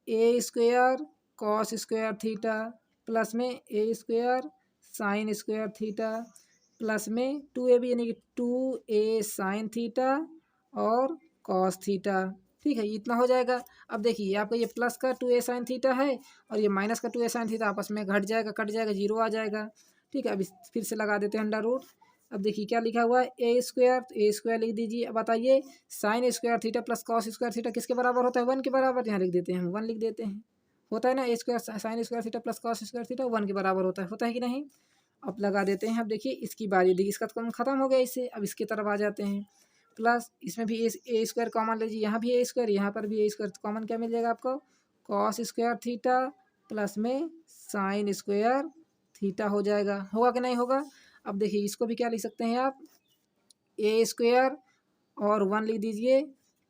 A square cos square theta plus में A square sine square theta plus में 2ab यानी कि 2a साइन थीटा और कॉस थीटा, ठीक है, इतना हो जाएगा। अब देखिए आपका ये प्लस का 2a साइन थीटा है और ये माइनस का 2a साइन थीटा आपस में घट जाएगा, कट जाएगा, जीरो आ जाएगा, ठीक है। अब फिर से लगा देते हैं अंडर रूट। अब देखिए क्या लिखा हुआ है, ए स्क्वायर, तो ए स्क्वायर लिख दीजिए। अब बताइए sign square theta plus cos square theta किसके बराबर होता है, 1 के बराबर, यहाँ लिख देते हैं हम 1 लिख देते हैं, होता है ना, A square sine square theta plus cos square theta 1 के बराबर होता है कि नहीं। अब लगा देते हैं। अब देखिए इसकी बारी, देखिए इसका तो खत्म हो गया इससे, अब इसकी तरफ आ जाते हैं, प्लस इसमें भी ए स्क्वायर कॉमन लीजिए, यहाँ भी ए स्क्वायर, यहाँ पर भी ए स्क्वायर, कॉमन क्या मिल जाएगा आपको, कॉस स्क्वायर थीटा प्लस में साइन स्क्वायर थीटा हो जाएगा, होगा कि नहीं होगा। अब देखिए इसको भी क्या लिख सकते हैं आप, ए स्क्वायर और 1 लिख दीजिए,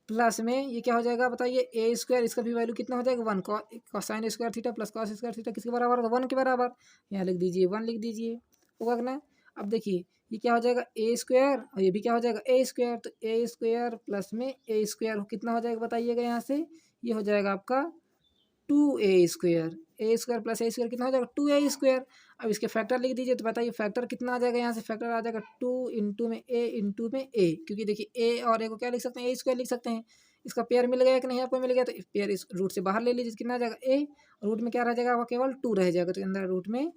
प्लस में ये क्या हो जाएगा बताइए, ए स्क्वायर, इसका भी वैल्यू कितना हो जाएगा 1, sign square theta plus cos square theta किसके बराबर होता है, 1 के बराबर, यहाँ लिख दीजिए 1 लिख दीजिए, होगा कि ना। अब देखिए ये क्या हो जाएगा ए स्क्वायर और ये भी क्या हो जाएगा ए स्क्वायर, तो ए स्क्वायर प्लस में ए स्क्वायर कितना हो जाएगा बताइएगा, यहाँ से ये हो जाएगा आपका 2a square plus A square कितना हो जाएगा 2a। अब इसके फैक्टर लिख दीजिए, तो बताइए फैक्टर कितना आ जाएगा, यहाँ से फैक्टर आ जाएगा 2 इंटू में ए, क्योंकि देखिए ए और ए को क्या लिख सकते हैं, ए स्क्वायर लिख सकते हैं। इसका पेयर मिल गया कि नहीं आपको, मिल गया, तो पेयर इस रूट से बाहर ले लीजिए, कितना आ जाएगा ए, रूट में क्या रह जाएगा आपका, केवल 2 रह जाएगा, तो अंदर रूट में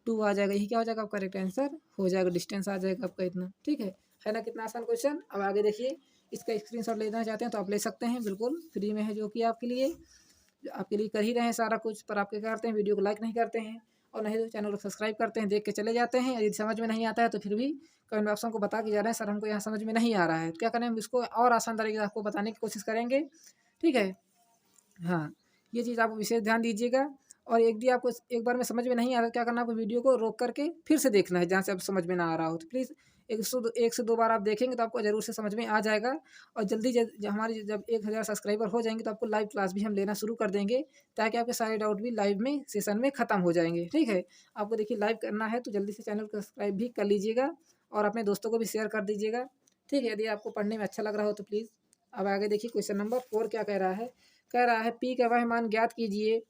2 आ जाएगा, यही क्या हो जाएगा आपका करेक्ट आंसर हो जाएगा, डिस्टेंस आ जाएगा आपका इतना, ठीक है ना, कितना आसान क्वेश्चन। अब आगे देखिए, इसका स्क्रीनशॉट लेना चाहते हैं तो आप ले सकते हैं, बिल्कुल फ्री में है, जो कि आपके लिए कर ही रहे हैं सारा कुछ, पर आप क्या करते हैं, वीडियो को लाइक नहीं करते हैं और नहीं तो चैनल को सब्सक्राइब करते हैं, देख के चले जाते हैं। यदि समझ में नहीं आता है तो फिर भी कमेंट बॉक्स को बता के जा रहे हैं, सर हमको यहाँ समझ में नहीं आ रहा है, क्या करें, हम इसको और आसान तरीके से आपको बताने की कोशिश करेंगे, ठीक है। हाँ, ये चीज़ आप विशेष ध्यान दीजिएगा। और यदि आपको एक बार में समझ में नहीं आ रहा, क्या करना, आपको वीडियो को रोक करके फिर से देखना है, जहाँ से अब समझ में ना आ रहा हो, तो प्लीज़ 1 से 2 बार आप देखेंगे तो आपको ज़रूर से समझ में आ जाएगा। और जल्दी हमारी जब 1000 सब्सक्राइबर हो जाएंगे तो आपको लाइव क्लास भी हम लेना शुरू कर देंगे, ताकि आपके सारे डाउट भी लाइव में सेशन में ख़त्म हो जाएंगे, ठीक है। आपको देखिए लाइव करना है तो जल्दी से चैनल को सब्सक्राइब भी कर लीजिएगा और अपने दोस्तों को भी शेयर कर दीजिएगा, ठीक है। यदि आपको पढ़ने में अच्छा लग रहा हो तो प्लीज़। अब आगे देखिए क्वेश्चन नंबर 4 क्या कह रहा है, पी का वह मान ज्ञात कीजिए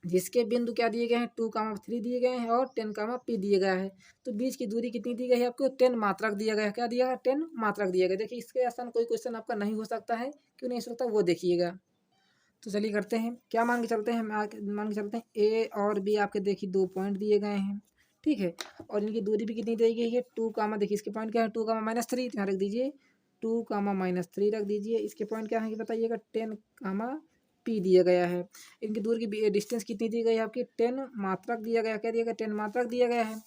जिसके बिंदु क्या दिए गए हैं, 2, 3 दिए गए हैं और 10, P दिए गया है। तो बीच की दूरी कितनी दी गई है आपको, 10 मात्रक दिया गया है, क्या दिया है 10 मात्रक दिया गया। देखिए इसके आसान कोई क्वेश्चन आपका नहीं हो सकता है, क्यों नहीं हो सकता वो देखिएगा। तो चलिए करते हैं, क्या मान के चलते हैं, मान के चलते हैं ए और बी आपके देखिए 2 पॉइंट दिए गए हैं, ठीक है। और इनकी दूरी भी कितनी दी गई है 2 कामा, देखिए इसके पॉइंट क्या है 2 कामा माइनस 3, यहाँ रख दीजिए 2 कामा माइनस 3 रख दीजिए। इसके पॉइंट क्या है कि बताइएगा 10 कामा पी दिया गया है। इनकी दूर की डिस्टेंस कितनी दी गई है आपकी 10 मात्रक दिया गया, क्या दिया गया 10 मात्रक दिया गया है।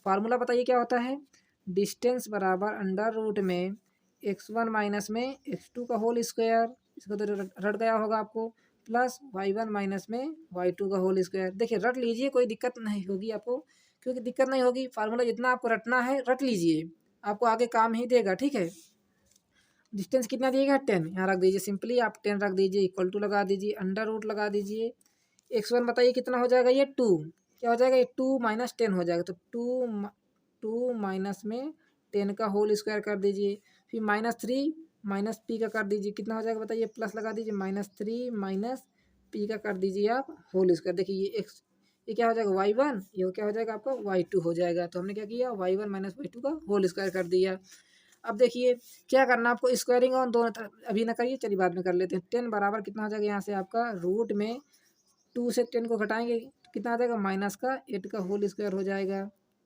फार्मूला बताइए क्या होता है, डिस्टेंस बराबर अंडर रूट में x1 माइनस में x2 का होल स्क्वायर, इसको तो रट गया होगा आपको, प्लस y1 माइनस में y2 का होल स्क्वायर। देखिए रट लीजिए, कोई दिक्कत नहीं होगी आपको, क्योंकि दिक्कत नहीं होगी, फार्मूला जितना आपको रटना है रट लीजिए, आपको आगे काम ही देगा। ठीक है, डिस्टेंस कितना दिएगा 10, यहाँ रख दीजिए, सिंपली आप 10 रख दीजिए, इक्वल टू लगा दीजिए, अंडर रूट लगा दीजिए। x1 बताइए कितना हो जाएगा, ये 2, क्या हो जाएगा ये 2 माइनस 10 हो जाएगा, तो 2 माइनस में 10 का होल स्क्वायर कर दीजिए, फिर माइनस 3 माइनस पी का कर दीजिए, कितना हो जाएगा बताइए, प्लस लगा दीजिए, माइनस 3 माइनस पी का कर दीजिए आप होल स्क्वायर। देखिए ये एक्स, ये क्या हो जाएगा y1, ये क्या हो जाएगा आपका y2 हो जाएगा। तो हमने क्या किया y1 माइनस y2 का होल स्क्वायर कर दिया। अब देखिए क्या करना आपको, स्क्वायरिंग ऑन दोनों तरफ अभी ना करिए, चलिए बाद में कर लेते हैं। 10 बराबर कितना हो जाएगा यहाँ से आपका रूट में 2 से 10 को घटाएंगे तो कितना आ जाएगा माइनस का 8 का होल स्क्वायर हो जाएगा,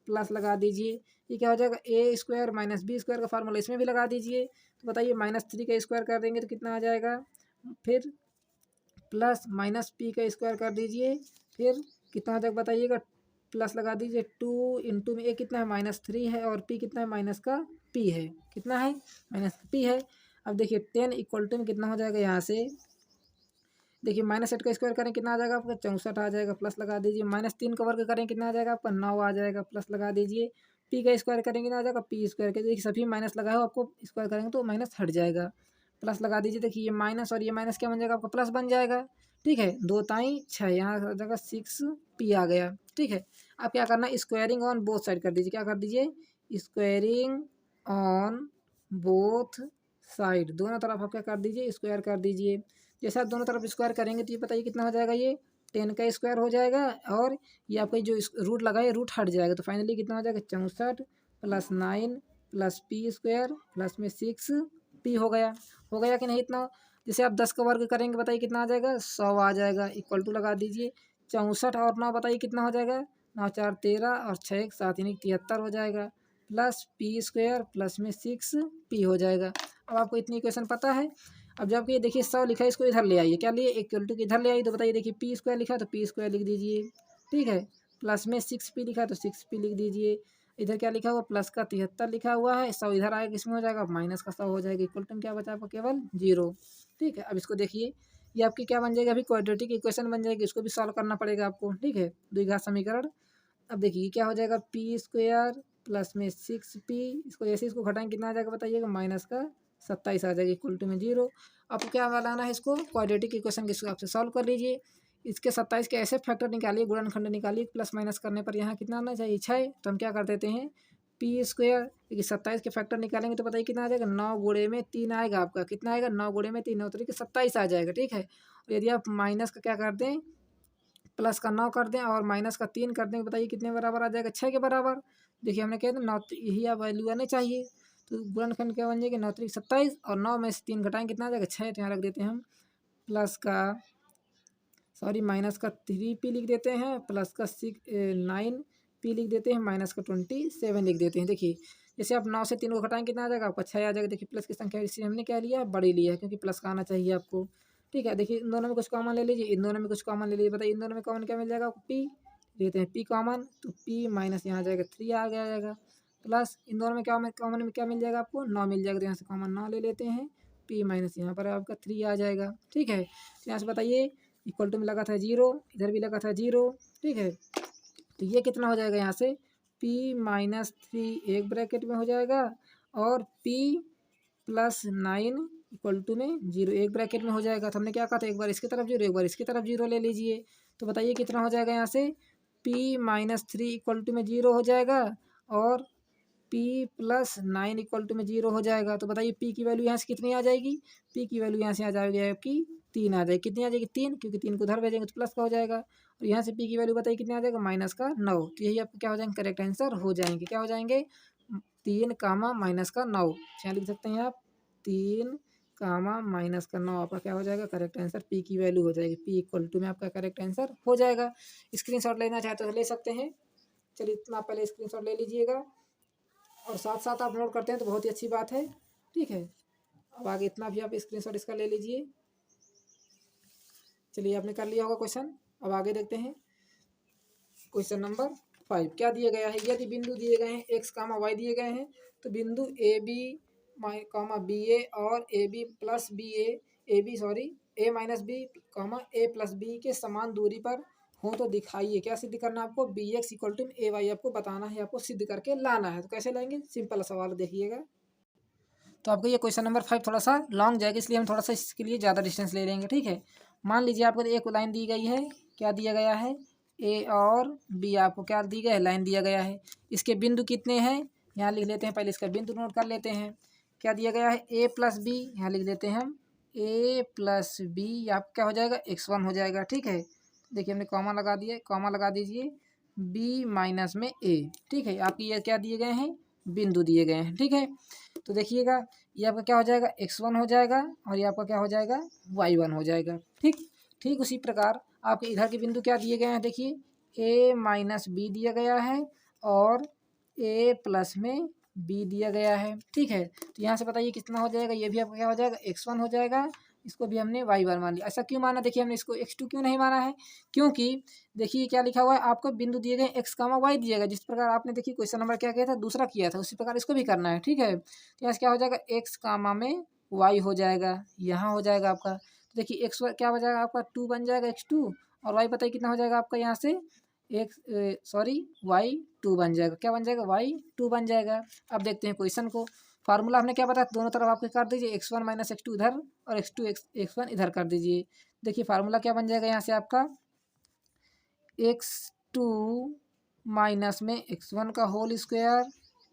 प्लस लगा दीजिए, ये क्या हो जाएगा A square minus B square का फार्मूला इसमें भी लगा दीजिए। तो बताइए माइनस 3 का स्क्वायर कर देंगे तो कितना आ जाएगा, फिर प्लस माइनस पी का स्क्वायर कर दीजिए, फिर कितना हो जाएगा बताइएगा, प्लस लगा दीजिए 2 इंटू में ए कितना है -3 है और पी कितना है माइनस का पी है, कितना है माइनस पी है। अब देखिए 10 इक्वल टू में कितना हो जाएगा यहाँ से, देखिए -8 का स्क्वायर करें कितना आ जाएगा आपका 64 आ जाएगा, प्लस लगा दीजिए, -3 का वर्ग करें कितना आ जाएगा आपका 9 आ जाएगा, प्लस लगा दीजिए, पी का स्क्वायर करेंगे कितना आ जाएगा पी स्क्वायर के, देखिए सभी माइनस लगा हो, आपको स्क्वायर करेंगे तो माइनस हट जाएगा, प्लस लगा दीजिए। देखिए ये माइनस और ये माइनस क्या बन जाएगा आपका प्लस बन जाएगा। ठीक है, 2 ताई 6, यहाँ आ जाएगा 6 पी आ गया। ठीक है, अब क्या करना है स्क्वायरिंग ऑन बोथ साइड कर दीजिए, क्या कर दीजिए स्क्वायरिंग ऑन बोथ साइड, दोनों तरफ आप क्या कर दीजिए स्क्वायर कर दीजिए। जैसे आप दोनों तरफ स्क्वायर करेंगे तो ये बताइए कितना हो जाएगा, ये 10 का स्क्वायर हो जाएगा और ये आपका जो रूट लगा है रूट हट जाएगा, तो फाइनली कितना हो जाएगा 64 plus 9 plus P square plus में 6 पी हो गया। हो गया कि नहीं इतना, जैसे आप 10 का वर्ग करेंगे बताइए कितना आ जाएगा 100 आ जाएगा, इक्वल टू लगा दीजिए 64 और 9 बताइए कितना हो जाएगा, 9 4 13 और 6 1 7 यानी 73 हो जाएगा, प्लस पी स्क्वायर प्लस में 6 पी हो जाएगा। अब आपको इतनी इक्वेशन पता है। अब जब ये देखिए 100 लिखा है इसको इधर ले आइए, क्या लिए इक्वल टू इधर ले आइए, तो बताइए देखिए पी स्क्वायर लिखा है तो पी स्क्वायर लिख दीजिए। ठीक है, प्लस में 6 पी लिखा है तो 6 पी लिख दीजिए। इधर क्या लिखा हुआ प्लस का 73 लिखा हुआ है, 100 इधर आएगा किसमें हो जाएगा माइनस का 100 हो जाएगा, इक्वल टू क्या बचा आपको केवल 0। ठीक है, अब इसको देखिए ये आपकी क्या बन जाएगी, अभी क्वाड्रेटिक इक्वेशन बन जाएगी, इसको भी सॉल्व करना पड़ेगा आपको। ठीक है, द्विघात समीकरण। अब देखिए क्या हो जाएगा पी स्क्वायर प्लस में 6 पी, इसको जैसे इसको घटाएंगे कितना आ जाएगा बताइएगा माइनस का 27 आ जाएगा, इक्वल टू में 0। आपको क्या बनाना है इसको क्वाड्रेटिक इक्वेशन के हिसाब से सॉल्व कर लीजिए। इसके 27 के ऐसे फैक्टर निकालिए, गुणनखंड निकालिए, प्लस माइनस करने पर यहाँ कितना आना चाहिए 6, तो हम क्या कर देते हैं पी स्क्वायर, देखिए 27 के फैक्टर निकालेंगे तो बताइए कितना आ जाएगा 9 गुणे में 3 आएगा आपका, कितना आएगा 9 गुणे में 3 9 तरीके 27 आ जाएगा। ठीक है, और यदि आप माइनस का क्या कर दें प्लस का 9 कर दें और माइनस का 3 कर दें, बताइए कितने बराबर आ जाएगा 6 के बराबर। देखिए हमने कह दिया 9 यही आप वैल्यू आने चाहिए, तो गुणनखंड क्या बन जाएगी 9 3 27 और 9 में से 3 घटाएंगे कितना आ जाएगा 6, तो यहाँ रख देते हैं हम प्लस का सॉरी माइनस का 3 पी लिख देते हैं, प्लस का 9 पी लिख देते हैं, माइनस का 27 लिख देते हैं। देखिए जैसे आप 9 से 3 को घटाएंगे कितना आ जाएगा आपका 6 आ जाएगा। देखिए प्लस की संख्या इसी हमने क्या लिया बड़ी लिया है, क्योंकि प्लस का आना चाहिए आपको। ठीक है, देखिए इन दोनों में कुछ कॉमन ले लीजिए, इन दोनों में कुछ कॉमन ले लीजिए, बताइए इन दोनों में कॉमन क्या मिल जाएगा आपको पी लेते हैं, पी कॉमन तो पी माइनस यहाँ आ जाएगा 3 आ गया जाएगा, प्लस इन दोनों में क्या कॉमन में क्या मिल जाएगा आपको 9 मिल जाएगा, तो यहाँ से कॉमन 9 ले लेते हैं, पी माइनस यहाँ पर आपका 3 आ जाएगा। ठीक है, तो यहाँ से बताइए इक्वल टू में लगा था 0, इधर भी लगा था 0। ठीक है, तो ये कितना हो जाएगा यहाँ से p -3 एक ब्रैकेट में हो जाएगा और p प्लस 9 इक्वल टू में 0 एक ब्रैकेट में हो जाएगा। तो हमने क्या कहा था एक बार इसकी तरफ 0 एक बार इसकी तरफ 0 ले लीजिए, तो बताइए कितना हो जाएगा यहाँ से p -3 इक्वल टू में 0 हो जाएगा और p प्लस 9 इक्वल टू में 0 हो जाएगा। तो बताइए p की वैल्यू यहाँ से कितनी आ जाएगी, p की वैल्यू यहाँ से आ जाएगी आपकी 3 आ जाएगी, कितनी आ जाएगी 3, क्योंकि 3 को उधर भेजेंगे तो प्लस का हो जाएगा, और यहाँ से p की वैल्यू बताइए कितनी आ जाएगा माइनस का 9। तो यही आपको क्या हो जाएंगे करेक्ट आंसर हो जाएंगे, क्या हो जाएंगे 3 कामा माइनस का 9, यहाँ लिख सकते हैं आप 3 कामा माइनस का 9 आपका क्या हो जाएगा करेक्ट आंसर, p की वैल्यू हो जाएगी p इक्वल टू में आपका करेक्ट आंसर हो जाएगा। स्क्रीनशॉट लेना चाहे तो ले सकते हैं। चलिए इतना आप पहले स्क्रीनशॉट ले लीजिएगा और साथ साथ आप नोट करते हैं तो बहुत ही अच्छी बात है। ठीक है, अब आगे इतना भी आप स्क्रीनशॉट इसका ले लीजिए। चलिए आपने कर लिया होगा क्वेश्चन। अब आगे देखते हैं क्वेश्चन नंबर 5 क्या दिया गया है। यदि बिंदु दिए गए हैं एक्स कामा वाई दिए गए हैं तो बिंदु A B comma B A और A B plus B A B sorry A minus B comma A plus B के समान दूरी पर हो तो दिखाइए। क्या सिद्ध करना है आपको, B X equal to A Y आपको बताना है, आपको सिद्ध करके लाना है। तो कैसे लाएंगे, सिंपल सवाल देखिएगा। तो आपको ये क्वेश्चन नंबर 5 थोड़ा सा लॉन्ग जाएगा, इसलिए हम थोड़ा सा इसके लिए ज़्यादा डिस्टेंस ले लेंगे। ठीक है, मान लीजिए आपको एक लाइन दी गई है, क्या दिया गया है, ए और बी आपको क्या दी गया है, लाइन दिया गया है। इसके बिंदु कितने हैं, यहाँ लिख लेते हैं, पहले इसका बिंदु नोट कर लेते हैं। क्या दिया गया है, ए प्लस बी, यहाँ लिख देते हैं हम ए प्लस बी, आप क्या हो जाएगा, x1 हो जाएगा। ठीक है, देखिए हमने कॉमा लगा दिया, कॉमा लगा दीजिए, बी माइनस में ए। ठीक है, आपकी ये क्या दिए गए हैं, बिंदु दिए गए हैं। ठीक है, तो देखिएगा ये आपका क्या हो जाएगा, x1 हो जाएगा और ये आपका क्या हो जाएगा, y1 हो जाएगा। ठीक ठीक उसी प्रकार आपके इधर के बिंदु क्या दिए गए हैं, देखिए a माइनस बी दिया गया है और a प्लस में b दिया गया है। ठीक है, तो यहाँ से बताइए कितना हो जाएगा, ये भी आपका क्या हो जाएगा, x1 हो जाएगा, इसको भी हमने y1 मान लिया। ऐसा क्यों माना, देखिए हमने इसको x2 क्यों नहीं माना है, क्योंकि देखिए क्या लिखा हुआ है, आपको बिंदु दिए गए x कामा y दिया गया, जिस प्रकार आपने देखिए क्वेश्चन नंबर क्या किया था, दूसरा किया था, उसी प्रकार इसको भी करना है। ठीक है, तो यहाँ से क्या हो जाएगा, x कामा में y हो जाएगा, यहाँ हो जाएगा आपका। तो देखिए x क्या हो जाएगा आपका 2 बन जाएगा x2 और y बताइए कितना हो जाएगा आपका, यहाँ से y2 बन जाएगा। क्या बन जाएगा, y2 बन जाएगा। अब देखते हैं क्वेश्चन को, फार्मूला हमने क्या बताया, दोनों तरफ आपके कर दीजिए, x1 माइनस x2 इधर और x1 इधर कर दीजिए। देखिए फार्मूला क्या बन जाएगा यहाँ से आपका, x2 माइनस में x1 का whole square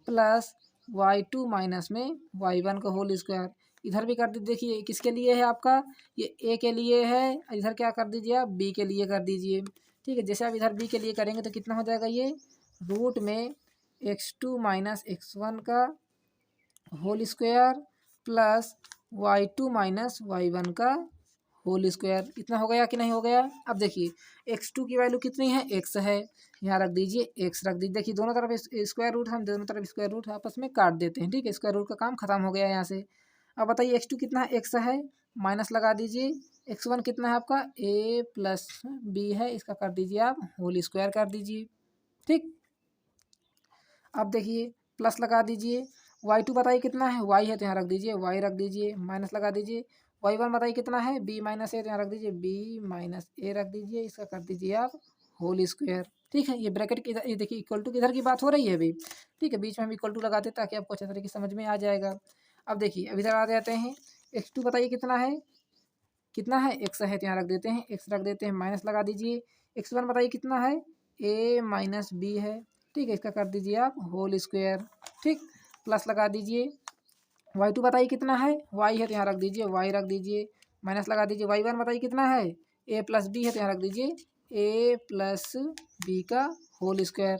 plus y2 minus में y1 का होल स्क्वायर। इधर भी कर दीजिए, देखिए किसके लिए है आपका, ये a के लिए है, इधर क्या कर दीजिए आप, b के लिए कर दीजिए। ठीक है, जैसे आप इधर b के लिए करेंगे तो कितना हो जाएगा, ये रूट में x2 माइनस x1 का whole square plus y2 minus y1 का होल स्क्वायर। इतना हो गया कि नहीं हो गया। अब देखिए x2 की वैल्यू कितनी है, x है, यहाँ रख दीजिए, x रख दीजिए। देखिए दोनों तरफ स्क्वायर रूट, हम दोनों तरफ स्क्वायर रूट आपस में काट देते हैं। ठीक है, स्क्वायर रूट का काम खत्म हो गया यहाँ से। अब बताइए x2 कितना है, x है, माइनस लगा दीजिए, x1 कितना है आपका, a प्लस बी है, इसका कर दीजिए आप होल स्क्वायर कर दीजिए। ठीक, अब देखिए प्लस लगा दीजिए, y2 बताइए कितना है, y है तो यहाँ रख दीजिए, y रख दीजिए, माइनस लगा दीजिए, y1 बताइए कितना है, b माइनस ए तो यहाँ रख दीजिए, b माइनस ए रख दीजिए, इसका कर दीजिए आप होल स्क्वायर। ठीक है, ये ब्रैकेट की ये देखिए इक्वल टू किधर की बात हो रही है अभी। ठीक है, बीच में हम इक्वल टू लगाते ताकि आपको अच्छे तरीके से समझ में आ जाएगा। अब देखिए अब इधर आ जाते हैं, x2 बताइए कितना है, कितना है, x है तो यहाँ रख देते हैं, x रख देते हैं, माइनस लगा दीजिए, x1 बताइए कितना है, a माइनस बी है। ठीक है, इसका कर दीजिए आप होल स्क्वायर। ठीक, प्लस लगा दीजिए, y2 बताइए कितना है, y है तो यहाँ रख दीजिए, y रख दीजिए, माइनस लगा दीजिए, y1 बताइए कितना है, a प्लस बी है तो यहाँ रख दीजिए, a प्लस बी का होल स्क्वायर।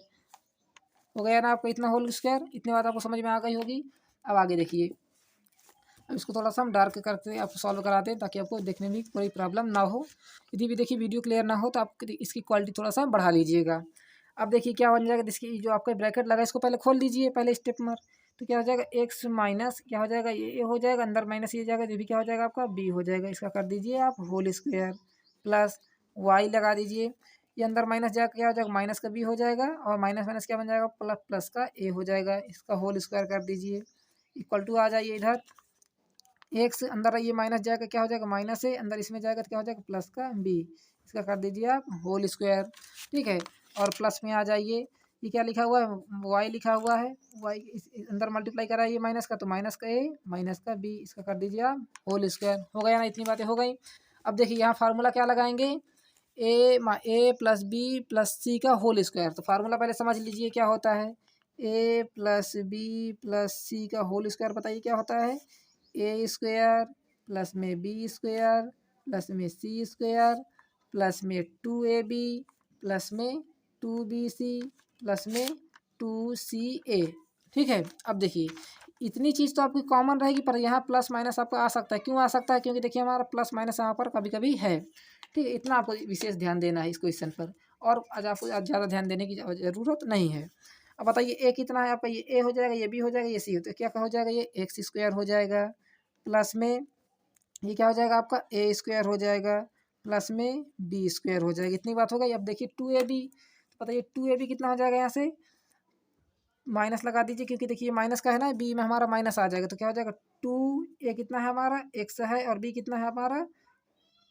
हो गया ना आपका इतना होल स्क्वायर, इतनी बात आपको समझ में आ गई होगी। अब आगे देखिए, अब इसको थोड़ा सा हम डार्क करके आपको सॉल्व कराते हैं ताकि आपको देखने में कोई प्रॉब्लम ना हो। यदि भी देखिए वीडियो क्लियर ना हो तो आप इसकी क्वालिटी थोड़ा सा बढ़ा लीजिएगा। अब देखिए क्या बन जाएगा, इसकी जो आपका ब्रैकेट लगा इसको पहले खोल दीजिए, पहले स्टेप में। तो क्या हो जाएगा, एक्स माइनस क्या हो जाएगा, ये हो जाएगा, अंदर माइनस ये जाएगा, ये भी क्या हो जाएगा आपका बी हो जाएगा, इसका कर दीजिए आप होल स्क्वायर प्लस वाई लगा दीजिए, ये अंदर माइनस जाएगा, क्या हो जाएगा, माइनस का बी हो जाएगा और माइनस माइनस क्या बन जाएगा, प्लस प्लस का ए हो जाएगा, इसका होल स्क्वायर कर दीजिए, इक्वल टू आ जाइए इधर, एक्स अंदर ये माइनस जाएगा, क्या हो जाएगा, माइनस है, अंदर इसमें जाएगा तो क्या हो जाएगा, प्लस का बी, इसका कर दीजिए आप होल स्क्वायर। ठीक है, और प्लस में आ जाइए, ये क्या लिखा हुआ है, वाई लिखा हुआ है, वाई अंदर मल्टीप्लाई करा है ये माइनस का, तो माइनस का ए माइनस का बी, इसका कर दीजिए आप होल स्क्वायर। हो गया ना, इतनी बातें हो गई। अब देखिए यहाँ फार्मूला क्या लगाएंगे, ए प्लस बी प्लस सी का होल स्क्वायर। तो फार्मूला पहले समझ लीजिए क्या होता है, ए प्लस बी प्लस सी का होल स्क्वायर बताइए क्या होता है, ए स्क्वायर प्लस में बी स्क्वायर प्लस में सी स्क्वायर प्लस में 2ab प्लस में 2bc प्लस में 2ca। ठीक है, अब देखिए इतनी चीज़ तो आपकी कॉमन रहेगी, पर यहाँ प्लस माइनस आपका आ सकता है। क्यों आ सकता है, क्योंकि देखिए हमारा प्लस माइनस यहाँ पर कभी कभी है। ठीक है, इतना आपको विशेष ध्यान देना है इस क्वेश्चन पर। और आज आपको ज़्यादा ध्यान देने की ज़रूरत नहीं है। अब बताइए ए कितना है आपका, ये ए हो जाएगा, ये बी हो जाएगा, ये सी हो, तो क्या हो जाएगा, ये एक्स स्क्वायर हो जाएगा, प्लस में ये क्या हो जाएगा आपका ए स्क्वायर हो जाएगा, प्लस में बी स्क्वायर हो जाएगा। इतनी बात हो गई। अब देखिए टू ए बी, तो बताइए टू ए बी कितना हो जाएगा, यहाँ से माइनस लगा दीजिए क्योंकि देखिए माइनस का है ना, बी में हमारा माइनस आ जाएगा, तो क्या हो जाएगा टू ए कितना है हमारा एक्स है और बी कितना है हमारा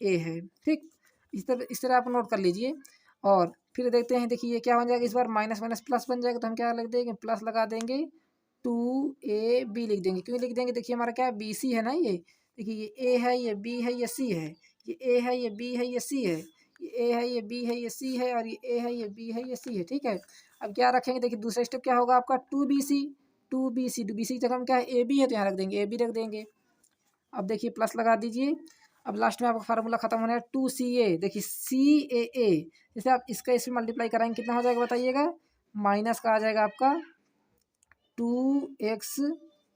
ए है। ठीक, इस तरह आप नोट कर लीजिए। और फिर देखते हैं, देखिए ये क्या हो जाएगा, इस बार माइनस माइनस प्लस बन जाएगा, तो हम क्या लिख देंगे, प्लस लगा देंगे, टू ए बी लिख देंगे। क्यों लिख देंगे, देखिए हमारा क्या है, बी सी है ना, ये देखिए ये ए है, ये बी है, ये सी है, ये ए है, ये बी है, ये सी है, ये ए है, ये बी है, ये सी है, और ये ए है, ये बी है, ये सी है। ठीक है, अब क्या रखेंगे, देखिए दूसरा स्टेप क्या होगा आपका, two B C, two B C, two B C की जगह हम क्या है, ए बी है, तो यहाँ रख देंगे, ए बी रख देंगे। अब देखिए प्लस लगा दीजिए। अब लास्ट में आपका फार्मूला खत्म होने है, टू सी ए, देखिए सी ए, जैसे आप इसका इसमें मल्टीप्लाई कराएंगे कितना हो जाएगा बताइएगा, माइनस का आ जाएगा आपका टू एक्स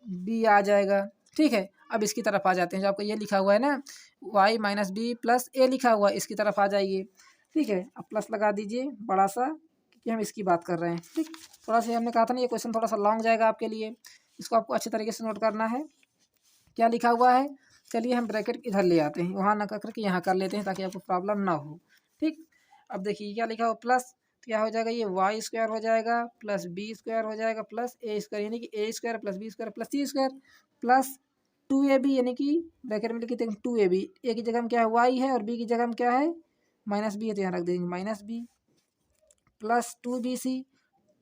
बी आ जाएगा। ठीक है, अब इसकी तरफ आ जाते हैं, जो आपको ये लिखा हुआ है ना, वाई माइनस बी प्लस ए लिखा हुआ है, इसकी तरफ आ जाइए। ठीक है, अब प्लस लगा दीजिए बड़ा सा, क्योंकि हम इसकी बात कर रहे हैं। ठीक, थोड़ा सा हमने कहा था ना, ये क्वेश्चन थोड़ा सा लॉन्ग जाएगा आपके लिए, इसको आपको अच्छे तरीके से नोट करना है। क्या लिखा हुआ है, चलिए हम ब्रैकेट इधर ले आते हैं, वहाँ ना करके यहाँ कर लेते हैं ताकि आपको प्रॉब्लम ना हो। ठीक, अब देखिए क्या लिखा हो, प्लस, तो क्या हो जाएगा, ये वाई स्क्वायर हो जाएगा, प्लस बी स्क्वायर हो जाएगा, प्लस ए स्क्वायर, यानी कि A square plus B square plus C square, plus two A B, यानी कि ब्रैकेट में लिखते हैं टू ए बी, ए की जगह में क्या है वाई है, और बी की जगह में क्या है माइनस बी है, तो यहाँ रख देंगे minus B, plus two B C,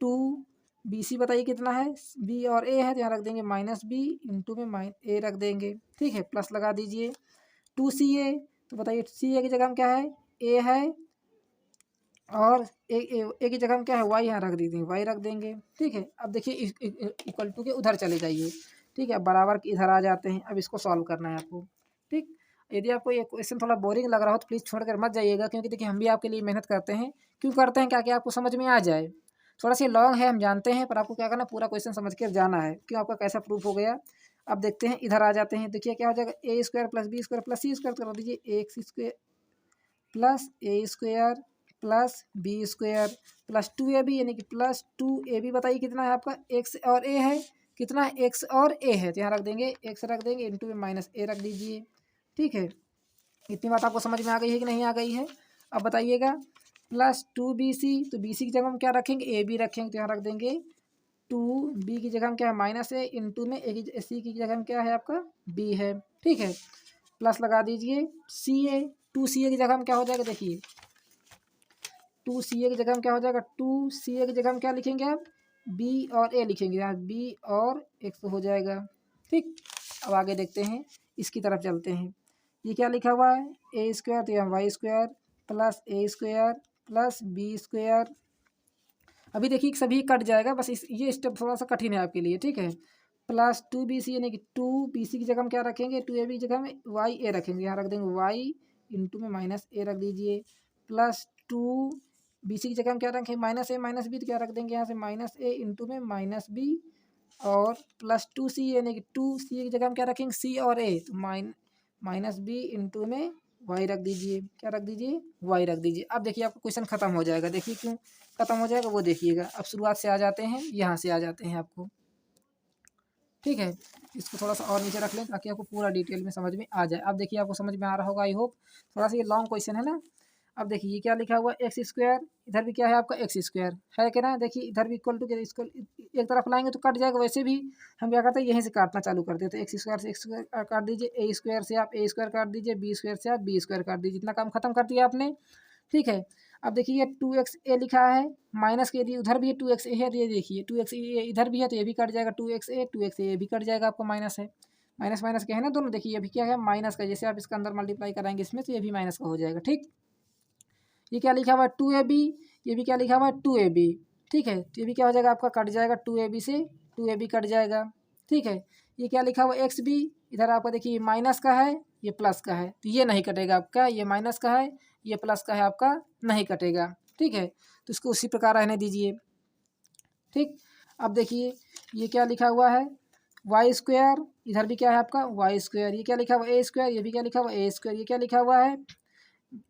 two B C बताइए कितना है, बी और ए है, तो यहाँ रख देंगे माइनस बी, इंटू में ए रख देंगे। ठीक है, प्लस लगा दीजिए, टू सी ए, तो बताइए सी ए की जगह में क्या है, ए है, और ए की जगह में क्या है वाई, यहाँ रख दीजिए वाई रख देंगे। ठीक है, अब देखिए इक्वल टू के उधर चले जाइए। ठीक है, बराबर के इधर आ जाते हैं, अब इसको सॉल्व करना है आपको। ठीक, यदि आपको ये क्वेश्चन थोड़ा बोरिंग लग रहा हो तो प्लीज़ छोड़कर मत जाइएगा, क्योंकि देखिए हम भी आपके लिए मेहनत करते हैं। क्यों करते हैं, क्या क्या आपको समझ में आ जाए। थोड़ा सा लॉन्ग है हम जानते हैं, पर आपको क्या करना, पूरा क्वेश्चन समझ कर जाना है, क्यों आपका कैसा प्रूफ हो गया। अब देखते हैं, इधर आ जाते हैं, देखिए क्या हो जाएगा, A square plus B square plus C square कर दीजिए, X square plus A square plus B square plus two A B, यानी कि प्लस टू ए बी बताइए कितना है आपका, एक्स और ए है, कितना है एक्स और ए है, तो यहाँ रख देंगे एक्स रख देंगे, इंटू में माइनस ए रख दीजिए। ठीक है, इतनी बात आपको समझ में आ गई है कि नहीं आ गई है। अब बताइएगा, प्लस टू बी सी, तो बी सी की जगह हम क्या रखेंगे, ए बी रखेंगे, तो यहाँ रख देंगे टू बी की जगह में क्या है माइनस है, इंटू में ए की सी की जगह में क्या है आपका बी है। ठीक है, प्लस लगा दीजिए, सी ए, टू सी ए की जगह में क्या हो जाएगा, देखिए टू सी ए की जगह में क्या हो जाएगा, टू सी ए की जगह में क्या लिखेंगे आप, बी और ए लिखेंगे, यहाँ बी और एक्स हो जाएगा। ठीक, अब आगे देखते हैं, इसकी तरफ चलते हैं। ये क्या लिखा हुआ है, ए स्क्वायर, तो यहाँ Y square plus A square plus B square. अभी देखिए सभी कट जाएगा, बस ये स्टेप थोड़ा सा कठिन है आपके लिए। ठीक है, प्लस टू बी सी, यानी कि टू बी सी की जगह में क्या रखेंगे, टू ए बी की जगह में वाई ए रखेंगे, यहाँ रख देंगे वाई इंटू में माइनस ए रख दीजिए, प्लस टू बी सी की जगह में क्या रखेंगे माइनस ए माइनस बी, तो क्या रख देंगे यहाँ से माइनस ए इंटू में माइनस बी, और प्लस टू सी, यानी कि टू सी की जगह में क्या रखेंगे सी और ए, तो माइनस बी इंटू में वाई रख दीजिए, क्या रख दीजिए वाई रख दीजिए। अब देखिए आपका क्वेश्चन खत्म हो जाएगा, देखिए क्यों खत्म हो जाएगा वो देखिएगा। अब शुरुआत से आ जाते हैं, यहाँ से आ जाते हैं आपको। ठीक है, इसको थोड़ा सा और नीचे रख लें ताकि आपको पूरा डिटेल में समझ में आ जाए। अब देखिए आपको समझ में आ रहा होगा, आई होप। थोड़ा सा ये लॉन्ग क्वेश्चन है ना। अब देखिए ये क्या लिखा हुआ है, एक्स स्क्वायर, इधर भी क्या है आपका एक्स स्क्वायर है क्या ना, देखिए इधर भी इक्वल टू के इसको एक तरफ लाएंगे तो कट जाएगा, वैसे भी हम क्या करते हैं यहीं से काटना चालू कर देते हैं, एक्स स्क्वायर से एक्स स्क्वायर काट दीजिए, ए स्क्वायर से आप ए स्क्वायर काट दीजिए, बी स्क्वायर से आप बी स्क्वायर काट दीजिए, इतना काम खत्म कर दिया आपने। ठीक है, अब देखिए ये टू एक्स ए लिखा है, माइनस के लिए उधर भी है टू एक्स ए है, तो ये देखिए टू एक्स ए इधर भी है, तो ये भी कट जाएगा, टू एक्स ए भी कट जाएगा, आपको माइनस है, माइनस माइनस क्या है ना दोनों, देखिए ये भी क्या है माइनस का, जैसे आप इसके अंदर मल्टीप्लाई कराएंगे इसमें, तो ये भी माइनस का हो जाएगा। ठीक, ये क्या लिखा हुआ है टू ए बी, ये भी क्या लिखा हुआ है टू ए बी। ठीक है, तो ये भी क्या हो जाएगा आपका कट जाएगा, टू ए बी से टू ए बी कट जाएगा। ठीक है, ये क्या लिखा हुआ है एक्स बी, इधर आपका देखिए माइनस का है, ये प्लस का है, तो ये नहीं कटेगा आपका, ये माइनस का है, ये प्लस का है, आपका नहीं कटेगा। ठीक है, तो इसको उसी प्रकार रहने दीजिए। ठीक, अब देखिए ये क्या लिखा हुआ है वाई स्क्वायर, इधर भी क्या है आपका वाई स्क्वायर, ये क्या लिखा हुआ है ए स्क्वायर, ये भी क्या लिखा हुआ है ए स्क्वायर, ये क्या लिखा हुआ है